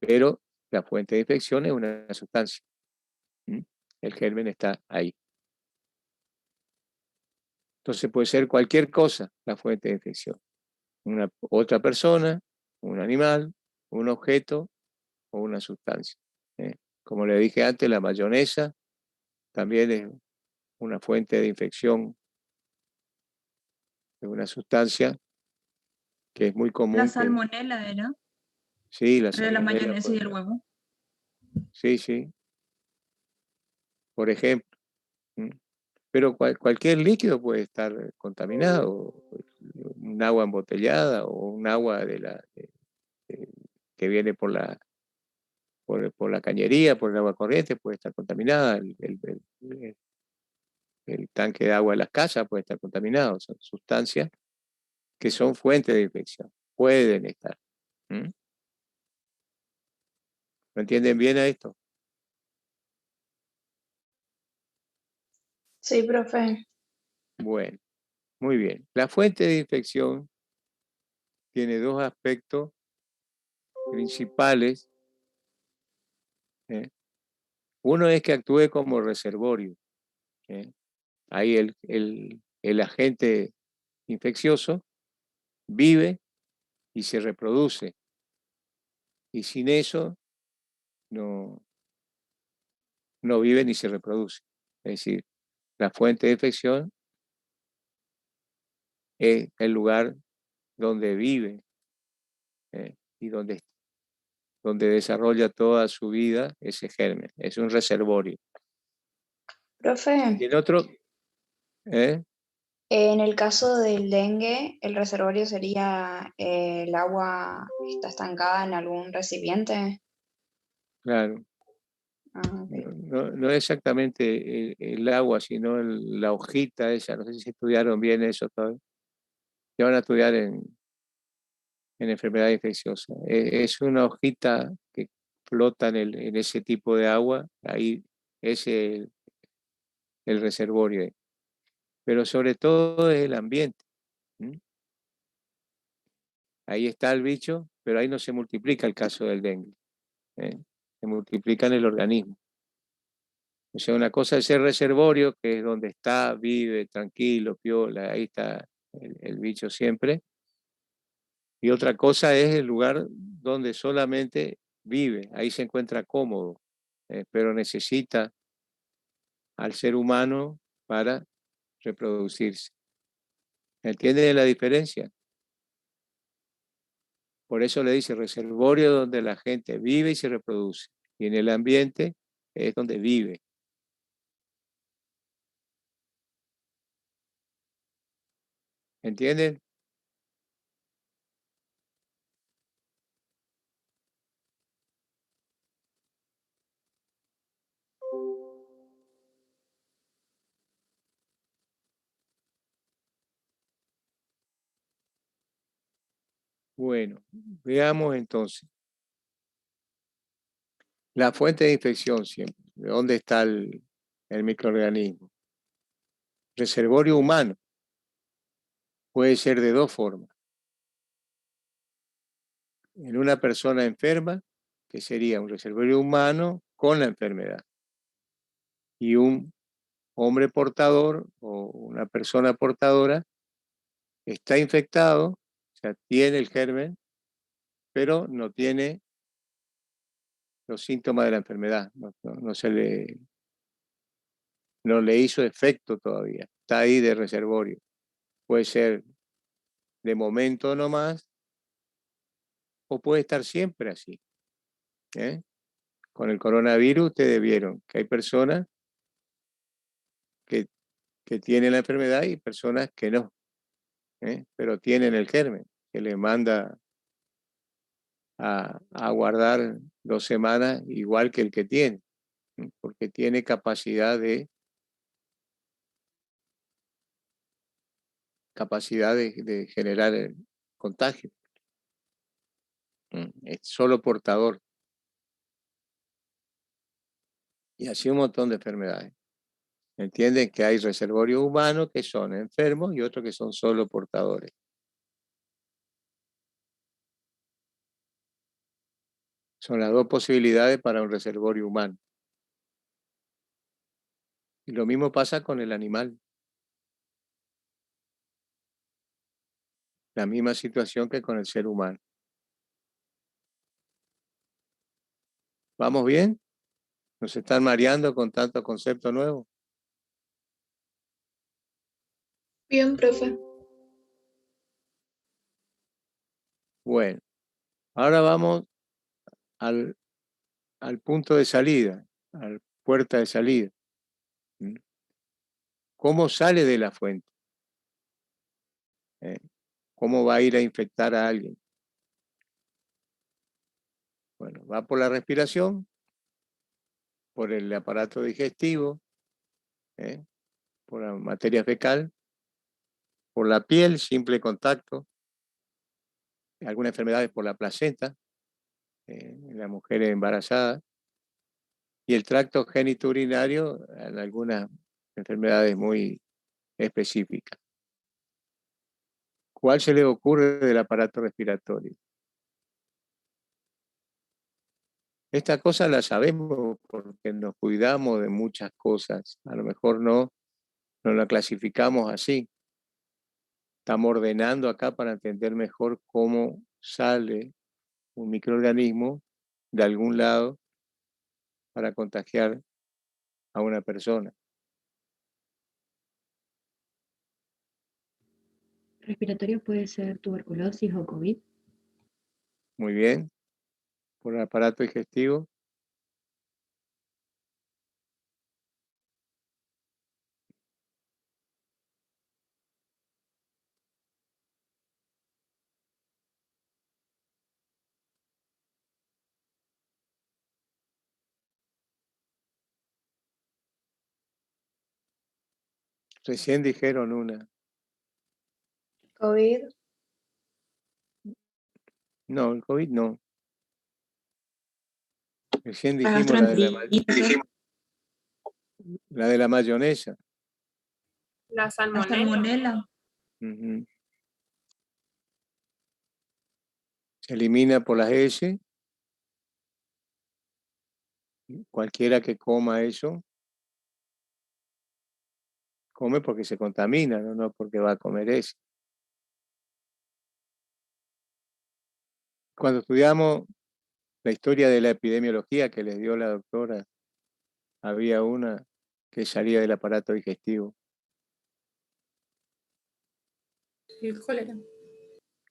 Pero la fuente de infección es una sustancia. El germen está ahí. Entonces puede ser cualquier cosa la fuente de infección. Otra persona, un animal, un objeto o una sustancia. Como le dije antes, la mayonesa también es una fuente de infección de una sustancia que es muy común. La salmonela era, Sí, la de la salmonela. mayonesa y el huevo. Sí, sí. Por ejemplo. Pero cualquier líquido puede estar contaminado. Un agua embotellada o un agua que viene por la cañería, por el agua corriente, puede estar contaminada. El tanque de agua de las casas puede estar contaminado. Son sustancias que son fuentes de infección. Pueden estar. ¿Lo entienden bien a esto? Sí, profe. Bueno, muy bien. La fuente de infección tiene dos aspectos principales. Uno es que actúe como reservorio. Ahí el agente infeccioso vive y se reproduce. Y sin eso no vive ni se reproduce. Es decir, la fuente de infección es el lugar donde vive y donde desarrolla toda su vida ese germen. Es un reservorio. Profe, Y el otro, en el caso del dengue, el reservorio sería el agua está estancada en algún recipiente. claro, Ah, ok. no exactamente el agua, sino la hojita esa. No sé si estudiaron bien eso todavía. Ya van a estudiar en enfermedad infecciosa. Es una hojita que flota en ese tipo de agua. Ahí es el reservorio. Pero sobre todo es el ambiente. Ahí está el bicho, pero ahí no se multiplica el caso del dengue. Se multiplica en el organismo. O sea, una cosa es el reservorio, que es donde está, vive, tranquilo, piola, ahí está el bicho siempre. Y otra cosa es el lugar donde solamente vive, ahí se encuentra cómodo, pero necesita al ser humano para reproducirse. ¿Entienden la diferencia? Por eso le dice reservorio donde la gente vive y se reproduce. Y en el ambiente es donde vive. ¿Entienden? Bueno, veamos entonces. La fuente de infección siempre. ¿De dónde está el microorganismo? Reservorio humano. Puede ser de dos formas. En una persona enferma, que sería un reservorio humano con la enfermedad. Y un hombre portador o una persona portadora está infectado, o sea, tiene el germen, pero no tiene los síntomas de la enfermedad. No le hizo efecto todavía. Está ahí de reservorio. Puede ser de momento nomás o puede estar siempre así. Con el coronavirus ustedes vieron que hay personas que tienen la enfermedad y personas que no, pero tienen el germen, que les manda a guardar 2 semanas igual que el que tiene, porque tiene capacidad de generar el contagio. Es solo portador. Y así un montón de enfermedades. Entienden que hay reservorios humanos que son enfermos y otros que son solo portadores. Son las dos posibilidades para un reservorio humano. Y lo mismo pasa con el animal. La misma situación que con el ser humano. ¿Vamos bien? ¿Nos están mareando con tanto concepto nuevo? Bien, profe. Bueno, ahora vamos al punto de salida, a la puerta de salida. ¿Cómo sale de la fuente? ¿Cómo va a ir a infectar a alguien? Bueno, va por la respiración, por el aparato digestivo, por la materia fecal, por la piel, simple contacto, algunas enfermedades por la placenta, en las mujeres embarazadas, y el tracto genitourinario en algunas enfermedades muy específicas. ¿Cuál se le ocurre del aparato respiratorio? Esta cosa la sabemos porque nos cuidamos de muchas cosas. A lo mejor no la clasificamos así. Estamos ordenando acá para entender mejor cómo sale un microorganismo de algún lado para contagiar a una persona. Respiratorio puede ser tuberculosis o COVID. Muy bien. Por el aparato digestivo. Recién dijeron una. COVID. No, el COVID no. Recién dijimos la de la mayonesa. La La salmonela. salmonela. Uh-huh. Se elimina por las heces. Cualquiera que coma eso, come porque se contamina, no porque va a comer eso. Cuando estudiamos la historia de la epidemiología que les dio la doctora, había una que salía del aparato digestivo. El cólera.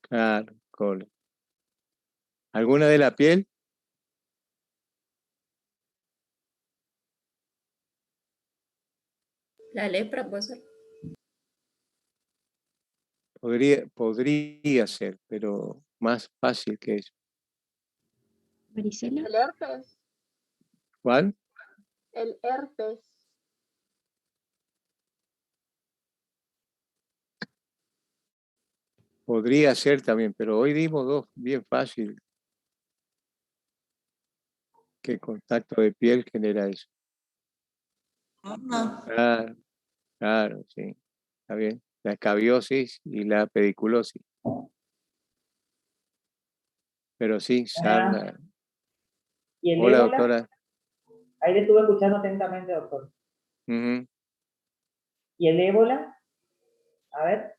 Claro, cólera. ¿Alguna de la piel? La lepra puede ser. Podría ser, pero más fácil que eso. Varicela. El herpes. ¿Cuál? El herpes. Podría ser también, pero hoy dimos dos bien fácil. ¿Qué contacto de piel genera eso? Claro, claro, sí. Está bien. La escabiosis y la pediculosis. Pero sí, sarna. ¿Y el Hola, ébola? doctora. Ahí le estuve escuchando atentamente, doctor. Uh-huh. ¿Y el ébola? A ver.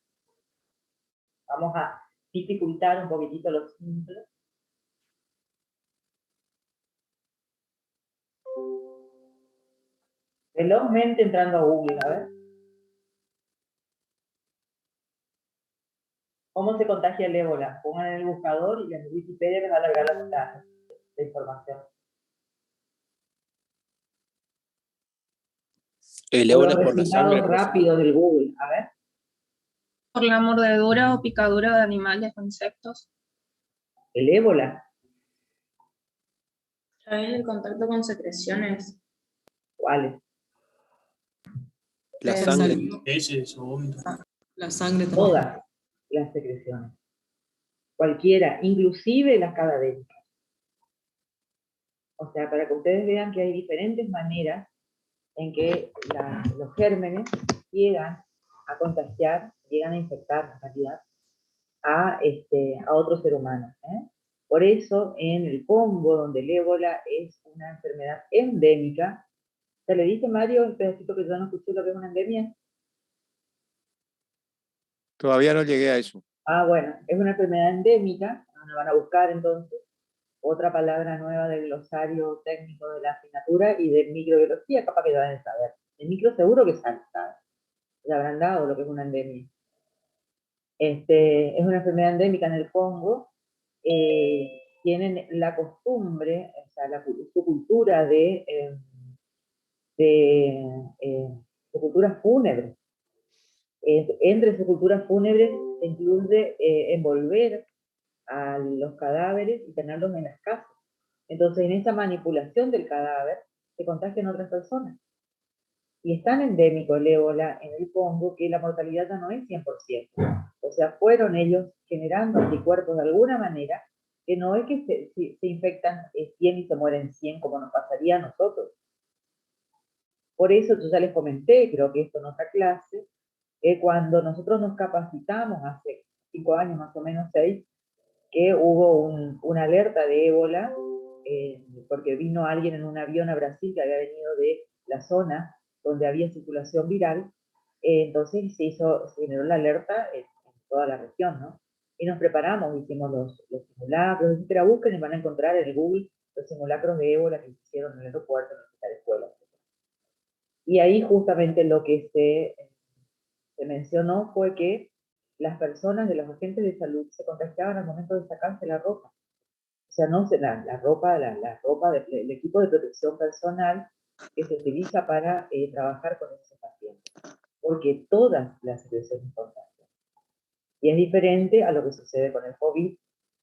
Vamos a dificultar un poquitito lo simple. Velozmente entrando a Google, a ver. ¿Cómo se contagia el ébola? Pongan en el buscador y en Wikipedia les va a alargar la información. El Con los ébola por la sangre. resultados rápidos del Google, a ver. Por la mordedura o picadura de animales o insectos. El ébola. A través del contacto con secreciones. ¿Cuáles? La sangre. La sangre también. Todas las secreciones. Cualquiera, inclusive las cadavéricas. O sea, para que ustedes vean que hay diferentes maneras en que los gérmenes llegan a contagiar, llegan a infectar en realidad a otro ser humano. Por eso, en el Congo, donde el ébola es una enfermedad endémica, ¿te le dice, Mario, el pedacito que yo no escuché lo que es una endemia? Todavía no llegué a eso. Ah, bueno, es una enfermedad endémica, nos van a buscar entonces, otra palabra nueva del glosario técnico de la asignatura y de microbiología, capaz que ya van a saber. El micro seguro que saben, ya habrán dado lo que es una endemia. Es una enfermedad endémica en el Congo. Tienen la costumbre, o sea, su cultura de cultura fúnebre. Entre sus culturas fúnebres se incluye envolver a los cadáveres y tenerlos en las casas. Entonces, en esa manipulación del cadáver se contagian otras personas. Y es tan endémico el ébola en el Congo que la mortalidad ya no es 100%. O sea, fueron ellos generando anticuerpos de alguna manera, que no es que se infectan 100 y se mueren 100 como nos pasaría a nosotros. Por eso yo ya les comenté, creo que esto en otra clase, que cuando nosotros nos capacitamos hace 5 años, más o menos 6, que hubo una alerta de ébola, porque vino alguien en un avión a Brasil que había venido de la zona donde había circulación viral, entonces se generó la alerta en toda la región, ¿no? Y nos preparamos, hicimos los simulacros, etcétera. Busquen y van a encontrar en el Google los simulacros de ébola que se hicieron en el aeropuerto, en la escuela. Y ahí justamente lo que se mencionó fue que las personas de los agentes de salud se contagiaban al momento de sacarse la ropa. O sea, no la ropa, el equipo de protección personal que se utiliza para trabajar con esos pacientes. Porque todas las secreciones contagian. Y es diferente a lo que sucede con el COVID,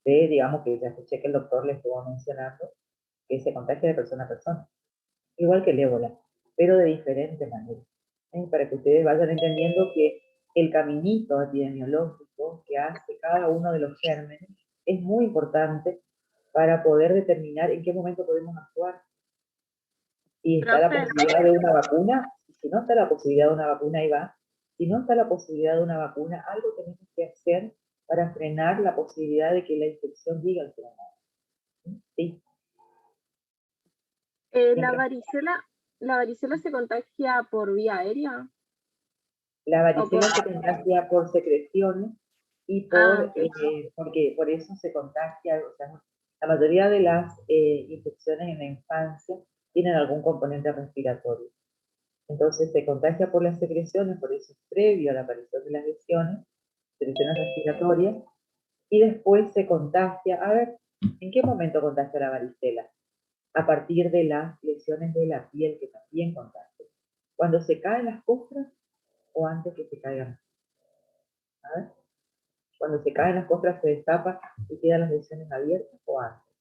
digamos que ya escuché que el doctor le estuvo mencionando, que se contagia de persona a persona. Igual que el ébola, pero de diferente manera. Para que ustedes vayan entendiendo que el caminito epidemiológico que hace cada uno de los gérmenes es muy importante para poder determinar en qué momento podemos actuar. Y está la posibilidad de una vacuna, si no está la posibilidad de una vacuna, ahí va. Si no está la posibilidad de una vacuna, algo tenemos que hacer para frenar la posibilidad de que la infección llegue al ser humano. ¿Sí? ¿La varicela se contagia por vía aérea? La varicela se contagia por secreciones y porque por eso se contagia, o sea, la mayoría de las infecciones en la infancia tienen algún componente respiratorio. Entonces se contagia por las secreciones, por eso es previo a la aparición de las lesiones, secreciones respiratorias, y después se contagia. A ver, ¿en qué momento contagia la varicela? A partir de las lesiones de la piel que también contagian. Cuando se caen las costras o antes que se caigan. A ver, cuando se caen las costras se destapa y quedan las lesiones abiertas o antes.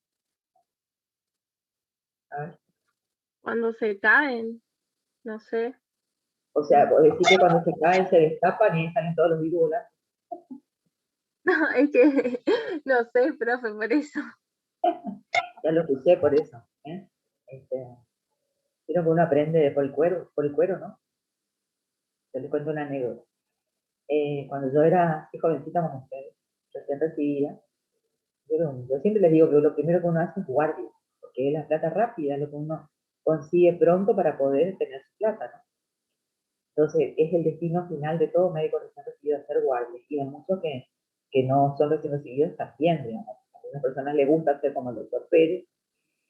A ver. Cuando se caen, no sé. O sea, decir que cuando se caen se destapan y salen todos los virus volando. No, es que no sé, profe, por eso. Ya lo escuché por eso. Creo que uno aprende por el cuero, ¿no? Yo les cuento una anécdota. Cuando yo era jovencita como ustedes, recién recibida, yo siempre les digo que lo primero que uno hace es guardia, porque es la plata rápida, lo que uno consigue pronto para poder tener su plata, ¿no? Entonces, es el destino final de todo médico recién recibido hacer guardia, y hay muchos que no son recién recibidos también, digamos. A algunas personas les gusta hacer como el doctor Pérez,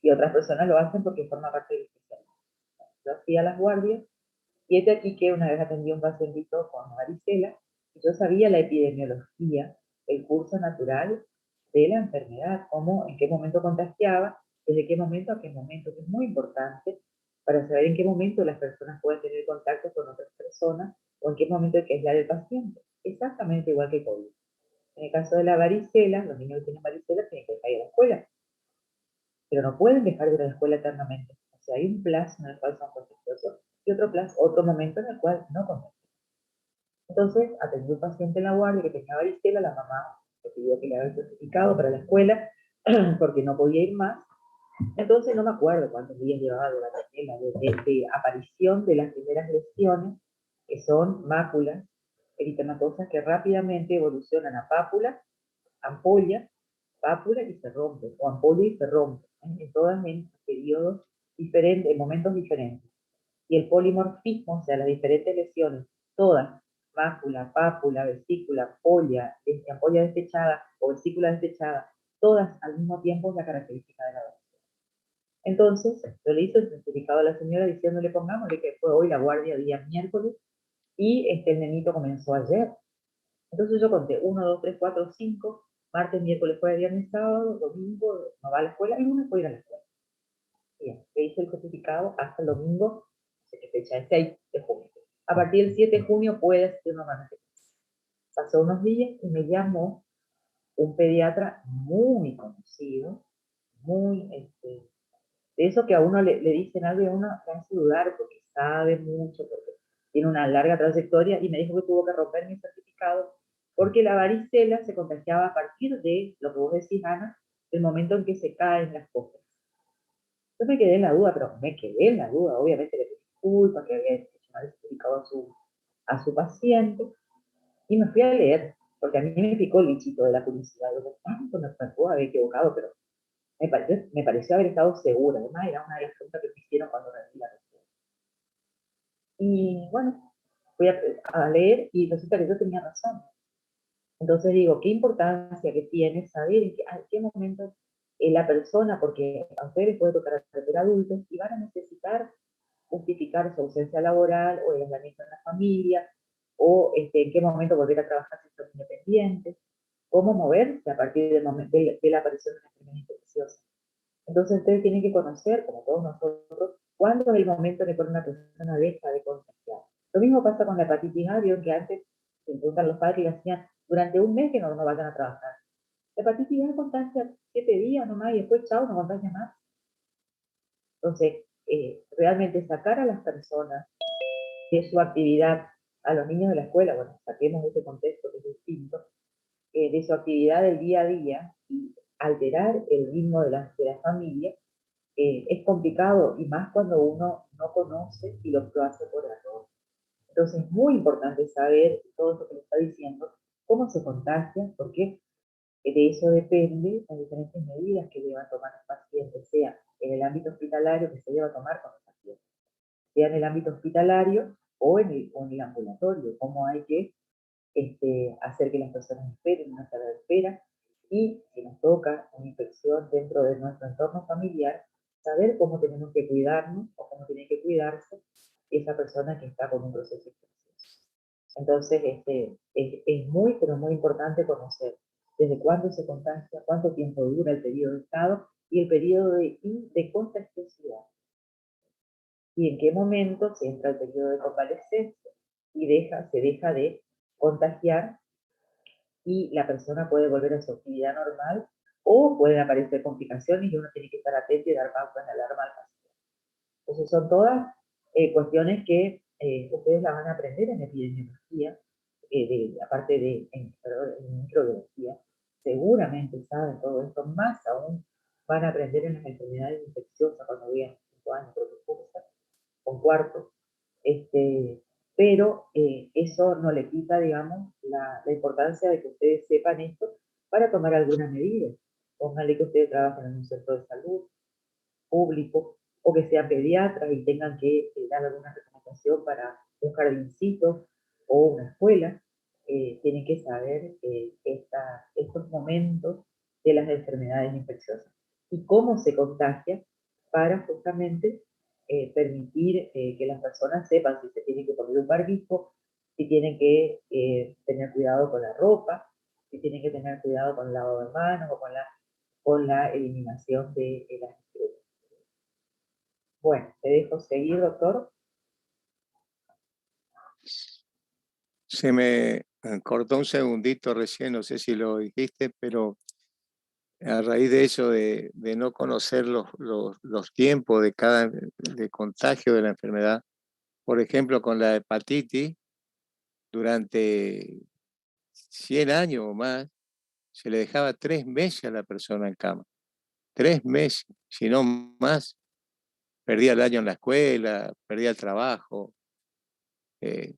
y otras personas lo hacen porque forma parte del especial. Yo hacía las guardias, y es de aquí que una vez atendí a un pacientito con varicela, y yo sabía la epidemiología, el curso natural de la enfermedad, cómo, en qué momento contagiaba, desde qué momento a qué momento, que es muy importante para saber en qué momento las personas pueden tener contacto con otras personas o en qué momento hay que aislar al paciente. Exactamente igual que COVID. En el caso de la varicela, los niños que tienen varicela tienen que ir a la escuela, pero no pueden dejar de ir a la escuela eternamente. O sea, hay un plazo en el cual son contagiosos y otro momento en el cual no contagian. Entonces, atendí a un paciente en la guardia que tenía varicela, la mamá le pidió que le haga el certificado para la escuela porque no podía ir más. Entonces, no me acuerdo cuántos días llevaba de varicela, de aparición de las primeras lesiones, que son máculas eritematosas que rápidamente evolucionan a pápulas, ampollas, pápula y se rompe, o ampolla y se rompe, todas en periodos diferentes, en momentos diferentes. Y el polimorfismo, o sea, las diferentes lesiones, todas, mácula, pápula, vesícula, ampolla despechada o vesícula despechada, todas al mismo tiempo es la característica de la dolencia. Entonces, yo le hice el certificado a la señora diciéndole, pongámosle que fue hoy la guardia día miércoles y el nenito comenzó ayer. Entonces yo conté 1, 2, 3, 4, 5, martes, miércoles, jueves, viernes, sábado, domingo, no va a la escuela, el lunes puede ir a la escuela. Bien, le hice el certificado hasta el domingo, no sé qué fecha, el 6 de junio. A partir del 7 de junio puede asistir normalmente. Pasó unos días y me llamó un pediatra muy conocido, muy, de eso que a uno le dicen algo y a uno le hace dudar porque sabe mucho, porque tiene una larga trayectoria, y me dijo que tuvo que romper mi certificado porque la varicela se contagiaba a partir de, lo que vos decís, Ana, el momento en que se caen las cosas. Yo me quedé en la duda, pero me quedé en la duda, obviamente le pedí disculpas, que había hecho mal certificado a su paciente, y me fui a leer, porque a mí me picó el bichito de la curiosidad. Yo tanto me puedo haber equivocado, pero me pareció haber estado segura. Además, era una de las preguntas que me hicieron cuando rendí la respuesta. Y bueno, fui a leer y resulta que yo tenía razón. Entonces digo, qué importancia que tiene saber en qué momento la persona, porque a ustedes les puede tocar atender adultos y van a necesitar justificar su ausencia laboral o el aislamiento en la familia, o en qué momento volver a trabajar si son independientes, cómo moverse a partir del momento de la aparición de una enfermedad infecciosa. Entonces ustedes tienen que conocer, como todos nosotros, cuándo es el momento en el cual una persona deja de contagiar. Lo mismo pasa con la hepatitis A, vieron que antes se preguntan los padres y le hacían durante un mes que no vayan a trabajar. La hepatitis A contagia 7 días nomás y después, chao, no contagia más. Entonces, realmente sacar a las personas de su actividad, a los niños de la escuela, bueno, saquemos de este contexto que es distinto, de su actividad del día a día y alterar el ritmo de la familia, es complicado, y más cuando uno no conoce y lo hace por error. Entonces es muy importante saber todo esto que le está diciendo, cómo se contagia, porque de eso depende las diferentes medidas que deba tomar el paciente, sea en el ámbito hospitalario, que se deba tomar con el paciente, sea en el ámbito hospitalario o en el ambulatorio, cómo hay que hacer que las personas esperen en una sala de espera, y si nos toca una infección dentro de nuestro entorno familiar, saber cómo tenemos que cuidarnos o cómo tiene que cuidarse esa persona que está con un proceso infeccioso. Entonces, es muy, pero muy importante conocer desde cuándo se contagia, cuánto tiempo dura el periodo de estado y el periodo de contagiosidad. Y en qué momento se entra el periodo de convalescencia y se deja de contagiar y la persona puede volver a su actividad normal, o pueden aparecer complicaciones y uno tiene que estar atento y dar pautas de alarma al paciente. Entonces son todas cuestiones que ustedes las van a aprender en epidemiología, aparte en microbiología. Seguramente saben todo esto, más aún van a aprender en las enfermedades infecciosas cuando vean 5 años, creo que cursan, con cuarto. Pero eso no le quita, digamos, la importancia de que ustedes sepan esto para tomar algunas medidas. Pónganle que ustedes trabajan en un centro de salud público, o que sean pediatras y tengan que dar alguna recomendación para un jardincito o una escuela. Tienen que saber estos momentos de las enfermedades infecciosas y cómo se contagia, para justamente permitir que las personas sepan si se tienen que poner un barbijo, si tienen que tener cuidado con la ropa, si tienen que tener cuidado con el lavado de manos o con la eliminación de las microbios. Bueno, te dejo seguir, doctor. Se me cortó un segundito recién, no sé si lo dijiste, pero a raíz de eso, de no conocer los tiempos de contagio de la enfermedad, por ejemplo, con la hepatitis, durante 100 años o más, se le dejaba 3 meses a la persona en cama. 3 meses, si no más. Perdía el año en la escuela, perdía el trabajo.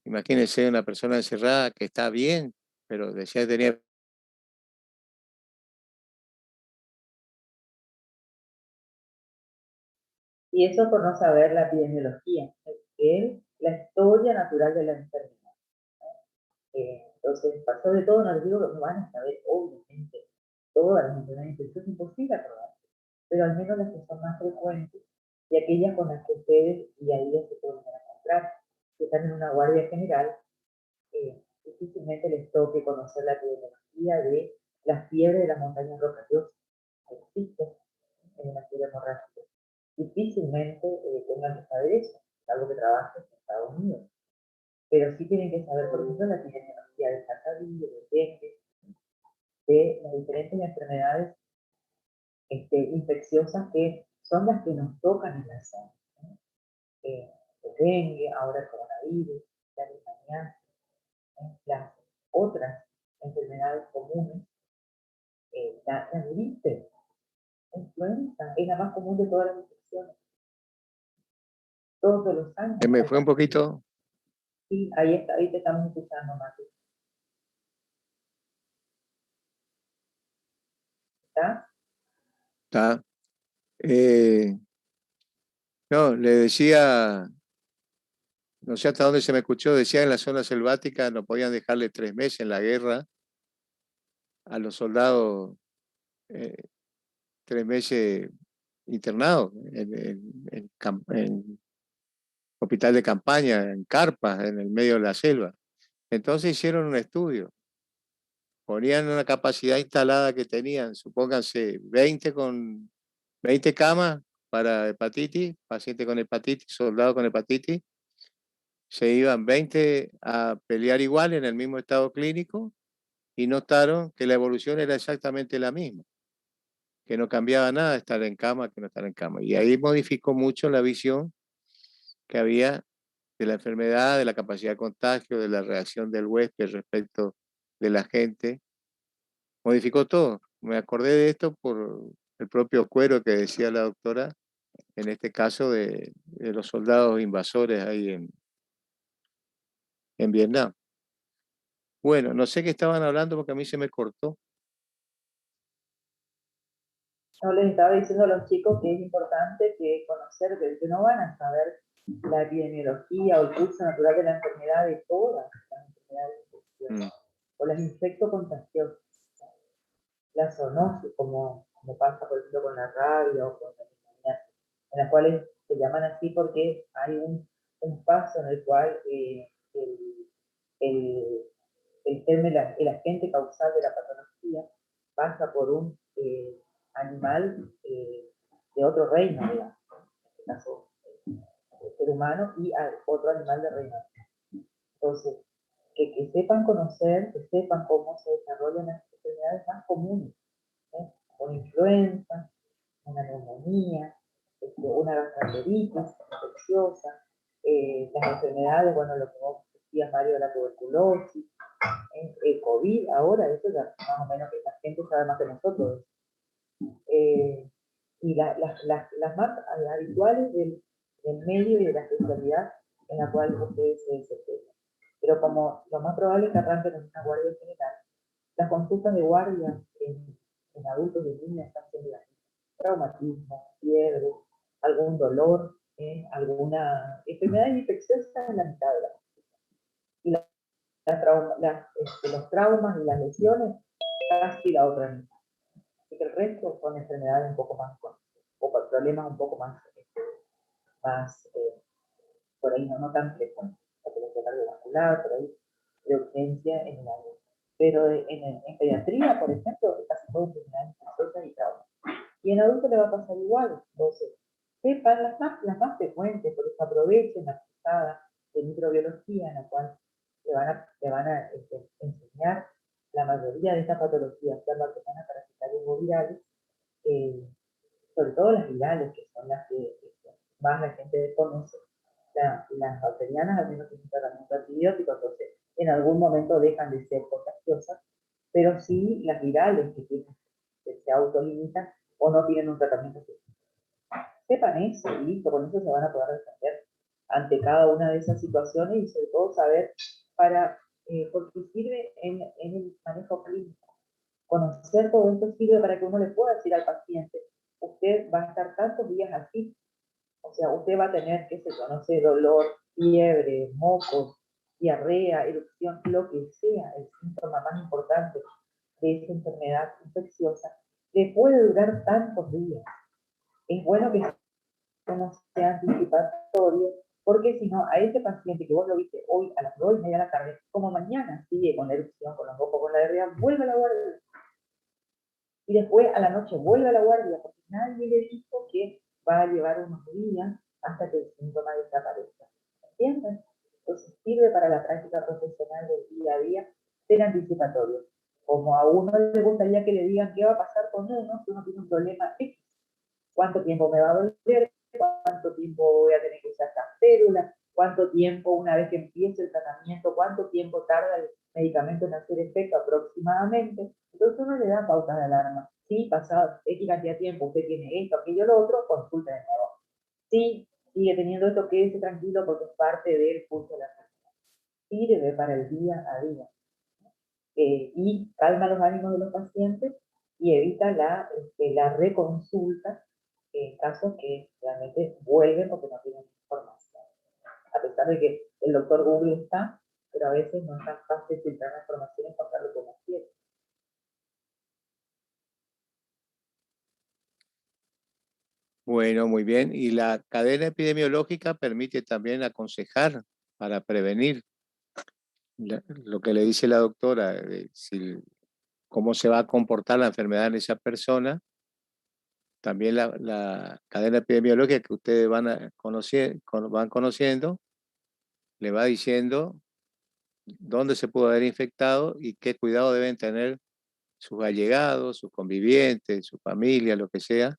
Imagínense una persona encerrada que está bien, pero decía que tenía Y eso por no saber la epidemiología, la historia natural de la enfermedad. Entonces, pasó de todo, no les digo que no van a saber, obviamente, todas las enfermedades infecciosas, es imposible acordarse, pero al menos las que son más frecuentes y aquellas con las que ustedes día a día se pueden encontrar. Si están en una guardia general, difícilmente les toque conocer la epidemiología de las fiebres de las montañas rocallosas que existen en la fiebre hemorrágica. Difícilmente tengan que saber eso, salvo que trabajen en Estados Unidos. Pero sí tienen que saber, por ejemplo, la epidemiología de sacarillo, de dengue, de las diferentes enfermedades infecciosas que son las que nos tocan en la sangre. El dengue, ahora el coronavirus, la leishmaniasis, las otras enfermedades comunes, la gripe, la influenza, es la más común de todas las infecciones. Todos los años. Se me fue un poquito. Sí, ahí está, ahí te estamos escuchando, Mati. ¿Está? Está. No, le decía, no sé hasta dónde se me escuchó, decía en la zona selvática no podían dejarle 3 meses en la guerra a los soldados, 3 meses internados en hospital de campaña, en carpas, en el medio de la selva. Entonces hicieron un estudio. Ponían una capacidad instalada que tenían, supónganse, 20 camas para hepatitis, paciente con hepatitis, soldado con hepatitis. Se iban 20 a pelear igual en el mismo estado clínico y notaron que la evolución era exactamente la misma, que no cambiaba nada estar en cama que no estar en cama. Y ahí modificó mucho la visión que había de la enfermedad, de la capacidad de contagio, de la reacción del huésped respecto de la gente. Modificó todo. Me acordé de esto por el propio cuero que decía la doctora, en este caso de los soldados invasores ahí en Vietnam. Bueno, no sé qué estaban hablando porque a mí se me cortó. Yo les estaba diciendo a los chicos que es importante que conocer, que no van a saber la epidemiología o el curso natural de la enfermedad de todas las enfermedades infecciosas, o las infectocontagiosas, la zoonosis, como pasa por ejemplo con la rabia o con la leishmaniasis, en las cuales se llaman así porque hay un paso en el cual el agente causal de la patología pasa por un animal de otro reino, digamos, en este caso el ser humano, y a otro animal de reino. Entonces, que sepan conocer, que sepan cómo se desarrollan las enfermedades más comunes, una influenza, una neumonía, una gastroenteritis infecciosa, las enfermedades, bueno, lo que vos decías, Mario, la tuberculosis, el COVID, ahora, eso ya más o menos que la gente sabe más que nosotros. Y las más habituales del medio y de la especialidad en la cual ustedes se desempeñan. Pero como lo más probable es que arranquen en una guardia general, las consultas de guardia en adultos y en niños están siendo las mismas. Traumatismo, fiebre, algún dolor, alguna enfermedad infecciosa en la mitad de la consulta. Y los traumas y las lesiones, casi la otra mitad. Así que el resto son enfermedades un poco más, o problemas un poco más por ahí no tan frecuentes. Patología cardiovascular, por ahí, de urgencia en el adulto. Pero en pediatría, por ejemplo, casi todo enfermedades infecciosas y traumas. Y en adulto le va a pasar igual. Entonces, sepan las más frecuentes, por eso aprovechen la cruzada de microbiología en la cual le van a enseñar la mayoría de estas patologías, sean bacterianas, parasitarias o virales, sobre todo las virales, que son las que más la gente desconoce. Las bacterianas al menos tienen tratamiento antibiótico, entonces en algún momento dejan de ser contagiosas, pero sí las virales que se autolimitan o no tienen un tratamiento específico. Sepan eso y listo, con eso se van a poder defender ante cada una de esas situaciones y sobre todo saber porque sirve en el manejo clínico. Conocer todo esto sirve para que uno le pueda decir al paciente, usted va a estar tantos días así, O sea, usted va a tener, qué sé yo, no sé, dolor, fiebre, mocos, diarrea, erupción, lo que sea, el síntoma más importante de esa enfermedad infecciosa, le puede durar tantos días. Es bueno que no sea anticipatorio, porque si no, a ese paciente que vos lo viste hoy a las 2:30 de la tarde, como mañana sigue con la erupción, con los mocos, con la diarrea, vuelve a la guardia. Y después a la noche vuelve a la guardia, porque nadie le dijo que va a llevar unos días hasta que el síntoma desaparezca. ¿Entienden? Entonces sirve para la práctica profesional del día a día ser anticipatorio. Como a uno le gustaría que le digan qué va a pasar con uno si uno tiene un problema X. ¿Cuánto tiempo me va a doler? ¿Cuánto tiempo voy a tener que usar esta férula? ¿Cuánto tiempo, una vez que empiece el tratamiento, cuánto tiempo tarda el medicamento en hacer efecto aproximadamente? Entonces uno le da pautas de alarma. Si pasado X cantidad de tiempo usted tiene esto, aquello, lo otro, consulte de nuevo. Si sigue teniendo esto, quédese tranquilo porque es parte del curso de la enfermedad. Sirve para el día a día. Y calma los ánimos de los pacientes y evita la reconsulta en casos que realmente vuelven porque no tienen información. A pesar de que el doctor Google está, pero a veces no es tan fácil filtrar la información y encontrarlo como quiere. Bueno, muy bien. Y la cadena epidemiológica permite también aconsejar para prevenir lo que le dice la doctora, cómo se va a comportar la enfermedad en esa persona. También la cadena epidemiológica que ustedes van conociendo, le va diciendo dónde se pudo haber infectado y qué cuidado deben tener sus allegados, sus convivientes, su familia, lo que sea,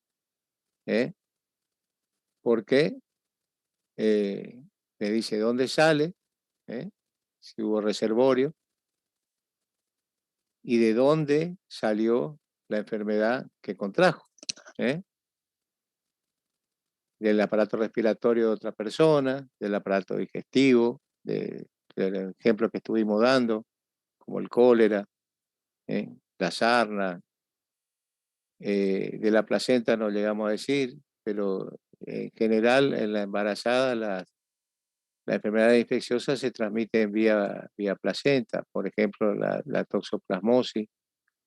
porque le dice dónde sale, si hubo reservorio, y de dónde salió la enfermedad que contrajo, del aparato respiratorio de otra persona, del aparato digestivo, del ejemplo que estuvimos dando, como el cólera, la sarna, de la placenta no llegamos a decir, pero en general en la embarazada las enfermedades infecciosas se transmiten vía placenta, por ejemplo la toxoplasmosis,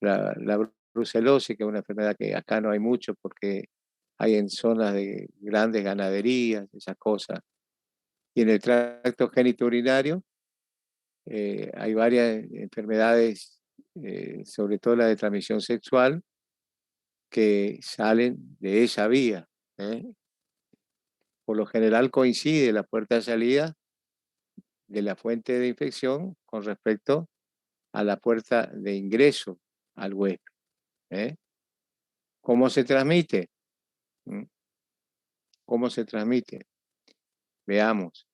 la brucelosis, que es una enfermedad que acá no hay mucho porque hay en zonas de grandes ganaderías, esas cosas. Y en el tracto genitourinario hay varias enfermedades, sobre todo la de transmisión sexual, que salen de esa vía. Por lo general coincide la puerta de salida de la fuente de infección con respecto a la puerta de ingreso al huésped. ¿Cómo se transmite? ¿Cómo se transmite? Veamos.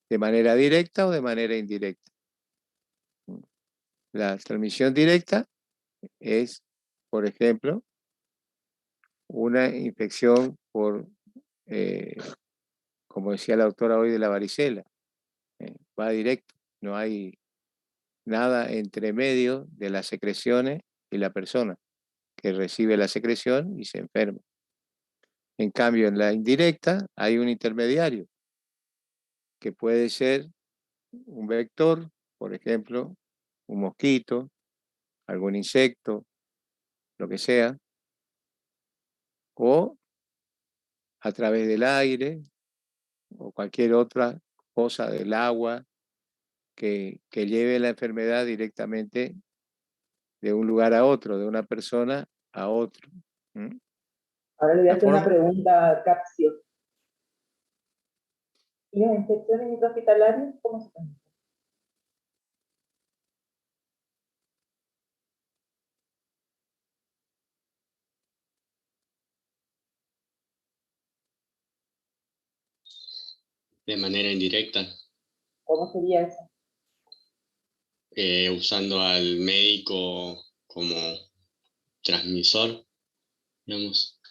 ¿De manera directa o de manera indirecta? La transmisión directa es, por ejemplo, una infección por, como decía la doctora hoy, de la varicela. Va directo, no hay nada entre medio de las secreciones y la persona que recibe la secreción y se enferma. En cambio, en la indirecta hay un intermediario que puede ser un vector, por ejemplo, un mosquito, algún insecto, lo que sea, o a través del aire o cualquier otra cosa del agua que lleve la enfermedad directamente de un lugar a otro, de una persona a otro. Ahora le voy a hacer una pregunta capciosa. ¿Y las infecciones intrahospitalarias cómo se transmiten? De manera indirecta. ¿Cómo sería eso? Usando al médico como transmisor, digamos.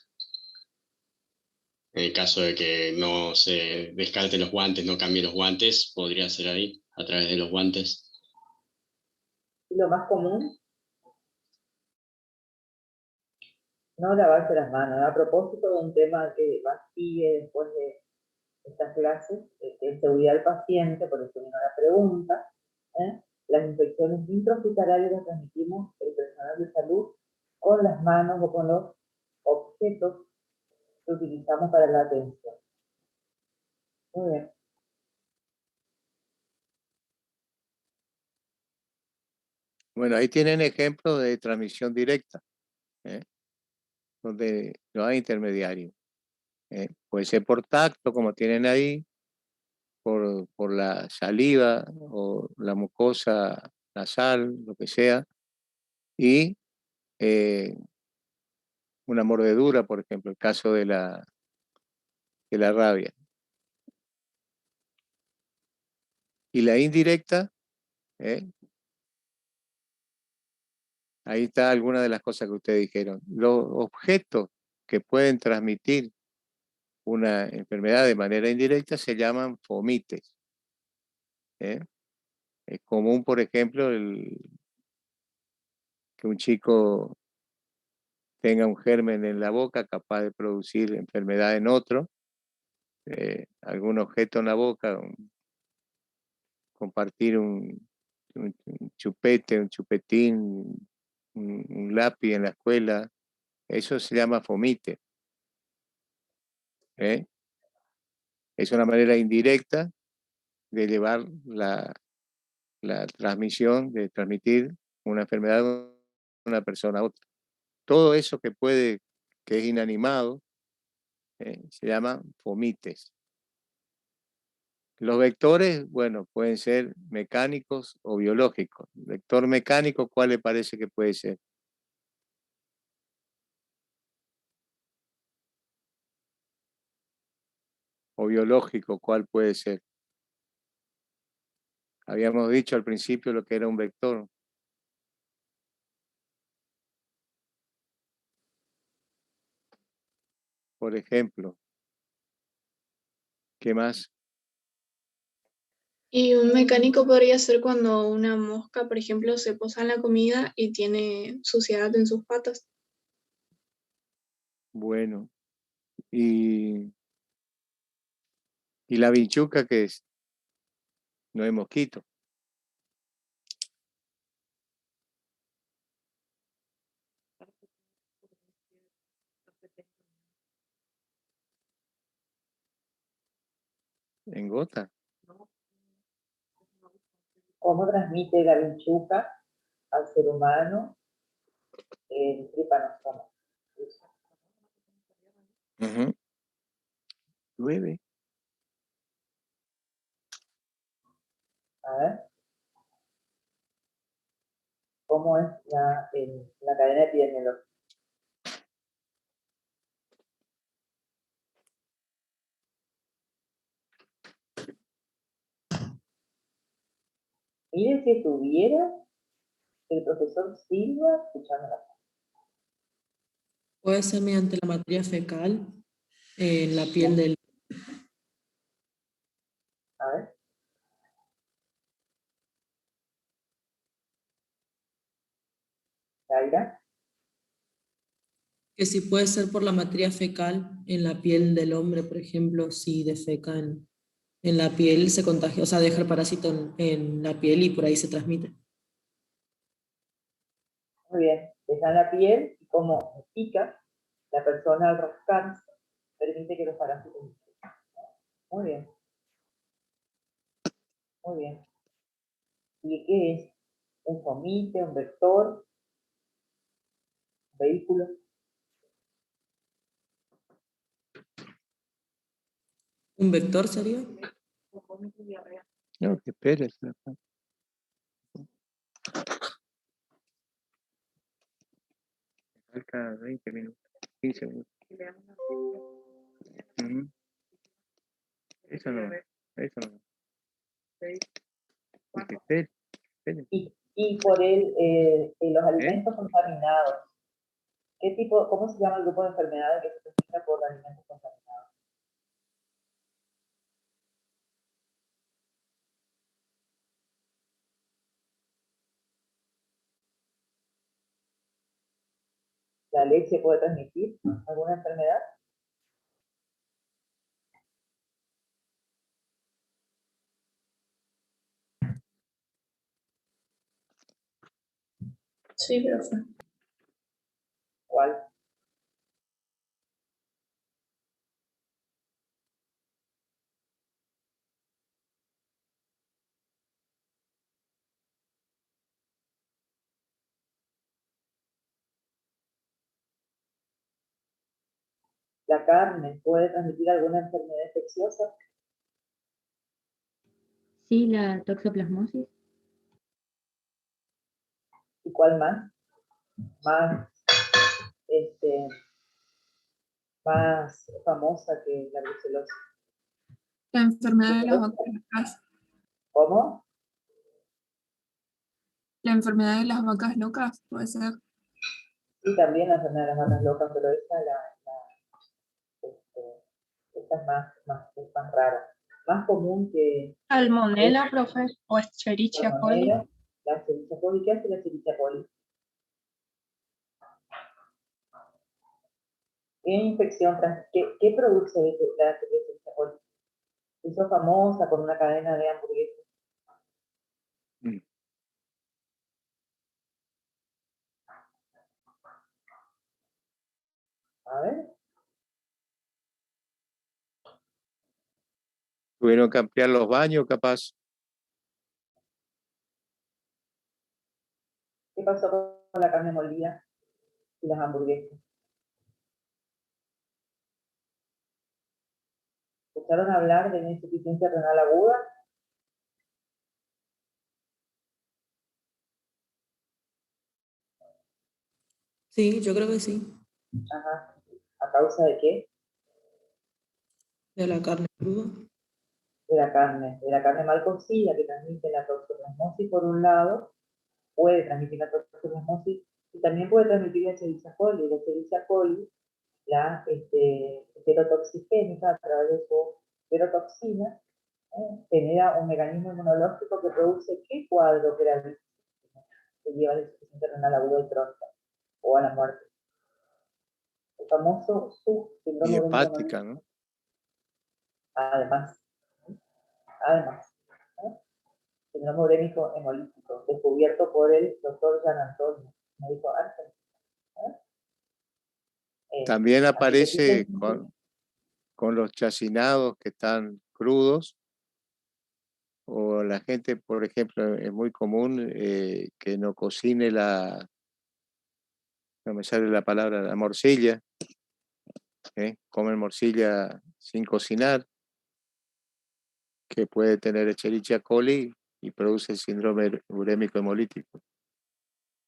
En el caso de que no se descarte los guantes, no cambie los guantes, podría ser ahí, a través de los guantes. ¿Y lo más común? no lavarse las manos. A propósito de un tema que sigue después de estas clases, que es seguridad del paciente, por eso vino la pregunta, las infecciones intrahospitalarias las transmitimos el personal de salud con las manos o con los objetos que utilizamos para la atención. Muy bien. Bueno, ahí tienen ejemplos de transmisión directa, donde no hay intermediario. Puede ser por tacto, como tienen ahí, por la saliva o la mucosa nasal, lo que sea, y una mordedura, por ejemplo, el caso de la rabia. Y la indirecta, ahí está alguna de las cosas que ustedes dijeron. Los objetos que pueden transmitir una enfermedad de manera indirecta se llaman fomites. Es común, por ejemplo, que un chico tenga un germen en la boca capaz de producir enfermedad en otro, algún objeto en la boca, compartir un chupete, un chupetín, un lápiz en la escuela, eso se llama fomite. Es una manera indirecta de llevar la transmisión, de transmitir una enfermedad de una persona a otra. Todo eso que es inanimado, se llaman fomites. Los vectores, bueno, pueden ser mecánicos o biológicos. Vector mecánico, ¿cuál le parece que puede ser? O biológico, ¿cuál puede ser? Habíamos dicho al principio lo que era un vector. Por ejemplo, ¿qué más? Y un mecánico podría ser cuando una mosca, por ejemplo, se posa en la comida y tiene suciedad en sus patas. Bueno, y la vinchuca, ¿qué es? No es mosquito. En gota. ¿Cómo transmite la vinchuca al ser humano el tripanosoma? Llueve. A ver. ¿Cómo es la cadena epidemiológica? Mire si estuviera el profesor Silva escuchándola. Puede ser mediante la materia fecal en la piel del... A ver. Zaira. Que si puede ser por la materia fecal en la piel del hombre, por ejemplo, si defeca en la piel se contagia, o sea, deja el parásito en la piel y por ahí se transmite. Muy bien. Está en la piel y como pica, la persona al rascarse permite que los parásitos. Muy bien. Muy bien. ¿Y qué es? ¿Un fomite, un vector, un vehículo? ¿Un vector sería? No, que esperes. Falta 20 minutos, 15 minutos. Eso no. Que espere. Y por los alimentos contaminados. ¿Cómo se llama el grupo de enfermedades que se presenta por alimentos contaminados? ¿La leche puede transmitir alguna enfermedad? Sí, profe. ¿Cuál? ¿La carne puede transmitir alguna enfermedad infecciosa? Sí, la toxoplasmosis. ¿Y cuál más? Más, más famosa que la brucelosis. La enfermedad de las vacas locas. ¿Cómo? La enfermedad de las vacas locas puede ser. Y también la enfermedad de las vacas locas, pero esa es más rara. Más común que Salmonella, profe, o Escherichia coli. salmonella, la Escherichia coli. ¿Qué hace la Escherichia coli? ¿Qué infección, qué produce la Escherichia coli? Hizo famosa con una cadena de hamburguesas. A ver. Tuvieron que ampliar los baños, capaz. ¿Qué pasó con la carne molida y las hamburguesas? ¿Escucharon hablar de una insuficiencia renal aguda? Sí, yo creo que sí. Ajá. ¿A causa de qué? De la carne cruda. De la carne mal cocida, que transmite la toxoplasmosis por un lado, puede transmitir la toxoplasmosis y también puede transmitir la Escherichia coli. La Escherichia coli, la heterotoxigénica, a través de su heterotoxina, genera un mecanismo inmunológico que produce ¿qué cuadro gravísimo que lleva a la insuficiencia renal aguda y crónica o a la muerte? El famoso Y síndrome hepática, ¿no? Además, síndrome urémico hemolítico, descubierto por el doctor Gian Antonio, médico argentino. También aparece así con los chacinados que están crudos, o la gente, por ejemplo, es muy común que no cocine no me sale la palabra, la morcilla, comen morcilla sin cocinar, que puede tener Escherichia coli y produce el síndrome urémico hemolítico.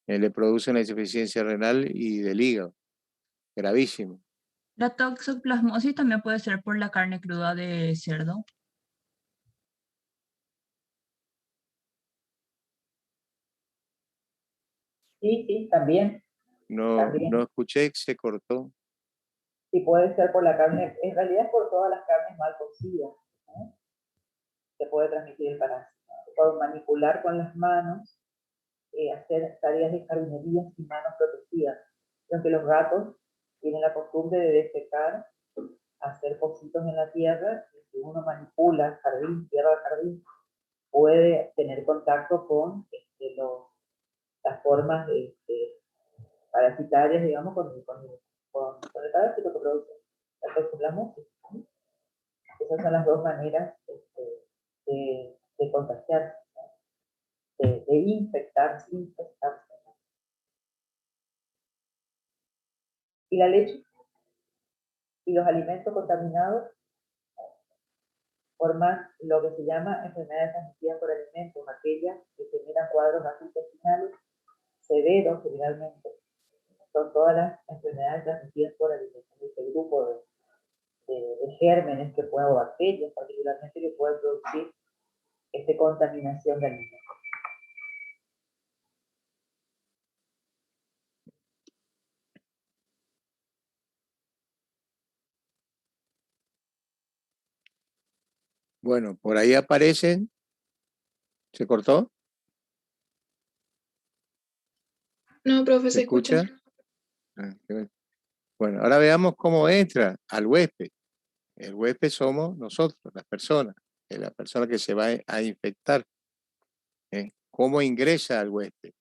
Le produce una insuficiencia renal y del hígado, gravísimo. La toxoplasmosis también puede ser por la carne cruda de cerdo. Sí, también. No escuché, se cortó. Sí, puede ser por la carne, en realidad es por todas las carnes mal cocidas, ¿no? Se puede transmitir el parásito. Por manipular con las manos, hacer tareas de jardinería sin manos protegidas. Aunque los gatos tienen la costumbre de defecar, hacer pocitos en la tierra, y si uno manipula tierra de jardín, puede tener contacto con las formas parasitarias, digamos, con el parásito que produce la toxoplasmosis. Esas son las dos maneras de contagiarse, ¿no? de infectarse. Y la leche y los alimentos contaminados forman lo que se llama enfermedades transmitidas por alimentos, aquellas que generan cuadros gastrointestinales severos generalmente. Son todas las enfermedades transmitidas por alimentos, este grupo de gérmenes que pueden, o bacterias particularmente, que pueden producir contaminación de alimentos. Bueno, por ahí aparecen. ¿Se cortó? No, profe, ¿Se escucha? Qué bueno. Bueno, ahora veamos cómo entra al huésped. El huésped somos nosotros, las personas, la persona que se va a infectar. ¿Cómo ingresa al huésped?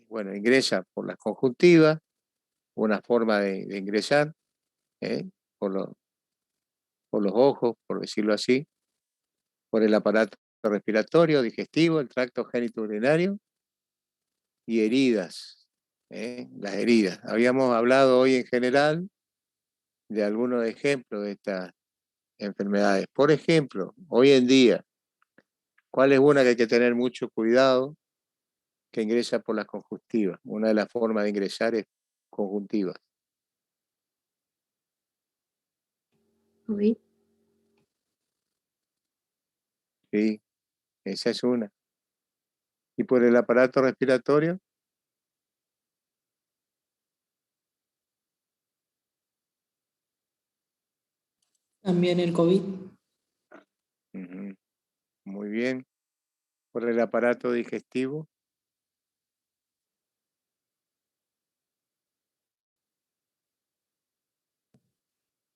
Bueno, ingresa por las conjuntivas, una forma de ingresar, por los ojos, por decirlo así, por el aparato respiratorio, digestivo, el tracto genitourinario y heridas. Las heridas. Habíamos hablado hoy en general de algunos ejemplos de estas enfermedades. Por ejemplo, hoy en día, ¿cuál es una que hay que tener mucho cuidado? Que ingresa por las conjuntivas. Una de las formas de ingresar es conjuntiva. COVID. Sí, esa es una. Y por el aparato respiratorio, También el COVID. muy bien. Por el aparato digestivo,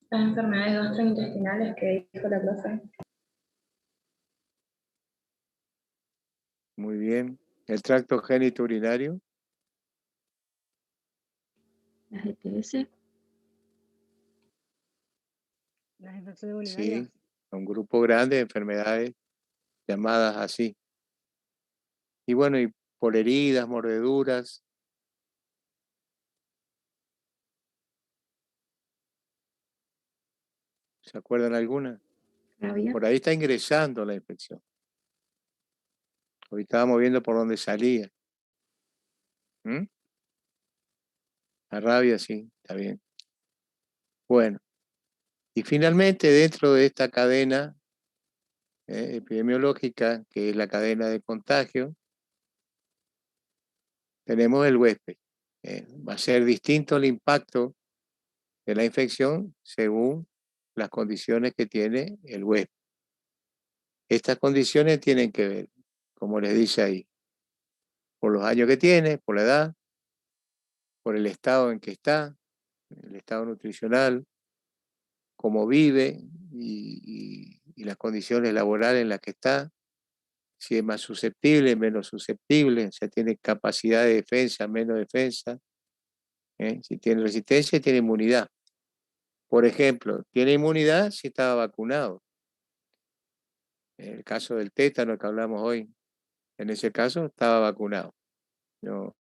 Las enfermedades gastrointestinales que dijo la profe. muy bien. El tracto genitourinario, Las ETS. Las infecciones urinarias. sí, un grupo grande de enfermedades llamadas así. Y bueno, y por heridas, mordeduras, ¿se acuerdan alguna? Rabia. Por ahí está ingresando la infección. Hoy estábamos viendo por dónde salía. La rabia, sí, está bien. Bueno, y finalmente dentro de esta cadena epidemiológica, que es la cadena de contagio, tenemos el huésped. Va a ser distinto el impacto de la infección según las condiciones que tiene el huésped. Estas condiciones tienen que ver, como les dice ahí, por los años que tiene, por la edad, por el estado en que está, el estado nutricional, cómo vive y las condiciones laborales en las que está, si es más susceptible, menos susceptible, si tiene capacidad de defensa, menos defensa, si tiene resistencia, tiene inmunidad. Por ejemplo, tiene inmunidad si estaba vacunado. En el caso del tétano que hablamos hoy, en ese caso estaba vacunado. No,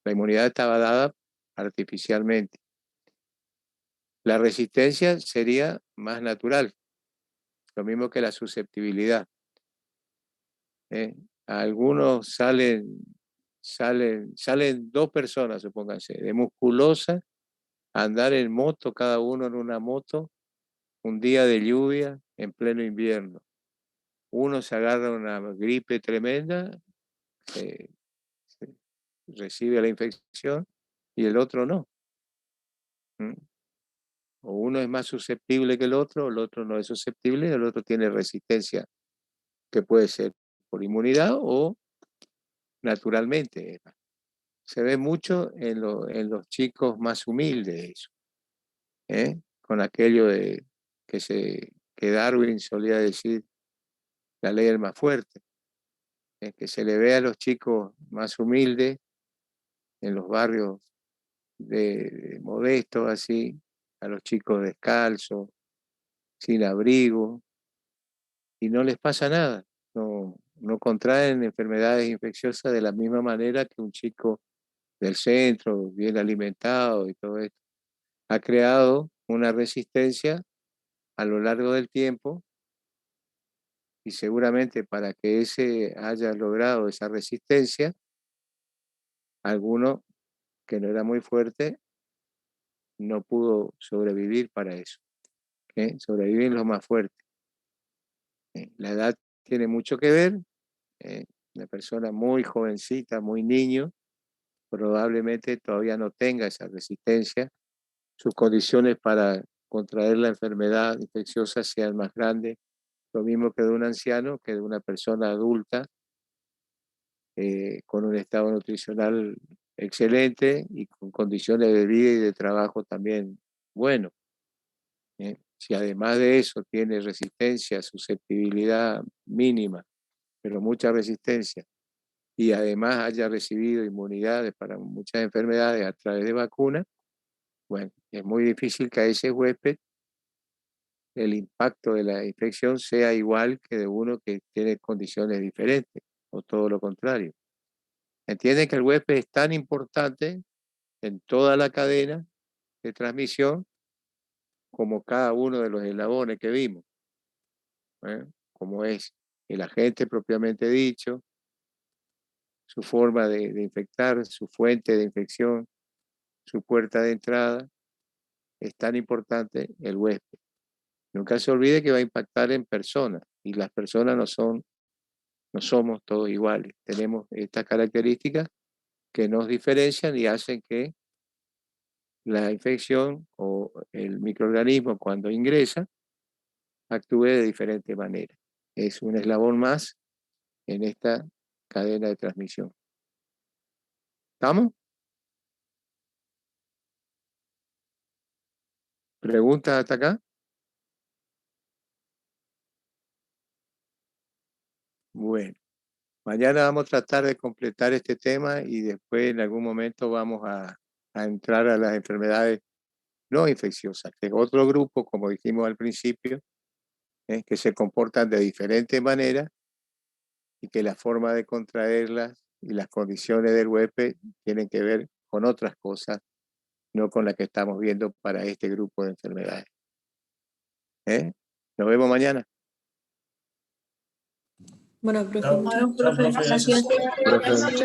la inmunidad estaba dada artificialmente. La resistencia sería más natural, lo mismo que la susceptibilidad. Algunos salen dos personas, supónganse, de musculosa, a andar en moto, cada uno en una moto, un día de lluvia en pleno invierno. Uno se agarra una gripe tremenda, recibe la infección y el otro no. O uno es más susceptible que el otro no es susceptible y el otro tiene resistencia, que puede ser por inmunidad o naturalmente. Se ve mucho en los chicos más humildes eso, con aquello de que Darwin solía decir, la ley del más fuerte, que se le ve a los chicos más humildes en los barrios de modestos así, a los chicos descalzos, sin abrigo, y no les pasa nada, no contraen enfermedades infecciosas de la misma manera que un chico del centro, bien alimentado y todo esto. Ha creado una resistencia a lo largo del tiempo y seguramente para que ese haya logrado esa resistencia, alguno que no era muy fuerte no pudo sobrevivir para eso. Sobreviven los más fuertes. La edad tiene mucho que ver. Una persona muy jovencita, muy niño, probablemente todavía no tenga esa resistencia. Sus condiciones para contraer la enfermedad infecciosa sean más grandes, lo mismo que de un anciano, que de una persona adulta, con un estado nutricional excelente y con condiciones de vida y de trabajo también bueno. Si además de eso tiene resistencia, susceptibilidad mínima, pero mucha resistencia, y además haya recibido inmunidades para muchas enfermedades a través de vacunas, bueno, es muy difícil que a ese huésped el impacto de la infección sea igual que de uno que tiene condiciones diferentes, o todo lo contrario. Entienden que el huésped es tan importante en toda la cadena de transmisión como cada uno de los eslabones que vimos, como es el agente propiamente dicho, su forma de infectar, su fuente de infección, su puerta de entrada. Es tan importante el huésped. Nunca se olvide que va a impactar en personas, y las personas no somos todos iguales. Tenemos estas características que nos diferencian y hacen que la infección o el microorganismo, cuando ingresa, actúe de diferente manera. Es un eslabón más en esta cadena de transmisión. ¿Estamos? ¿Preguntas hasta acá? Bueno, mañana vamos a tratar de completar este tema y después en algún momento vamos a entrar a las enfermedades no infecciosas, que es otro grupo, como dijimos al principio, que se comportan de diferente manera y que la forma de contraerlas y las condiciones del huésped tienen que ver con otras cosas, no con las que estamos viendo para este grupo de enfermedades. Nos vemos mañana. Bueno, profe, Chao, muchas chao, profe. gracias. Profe.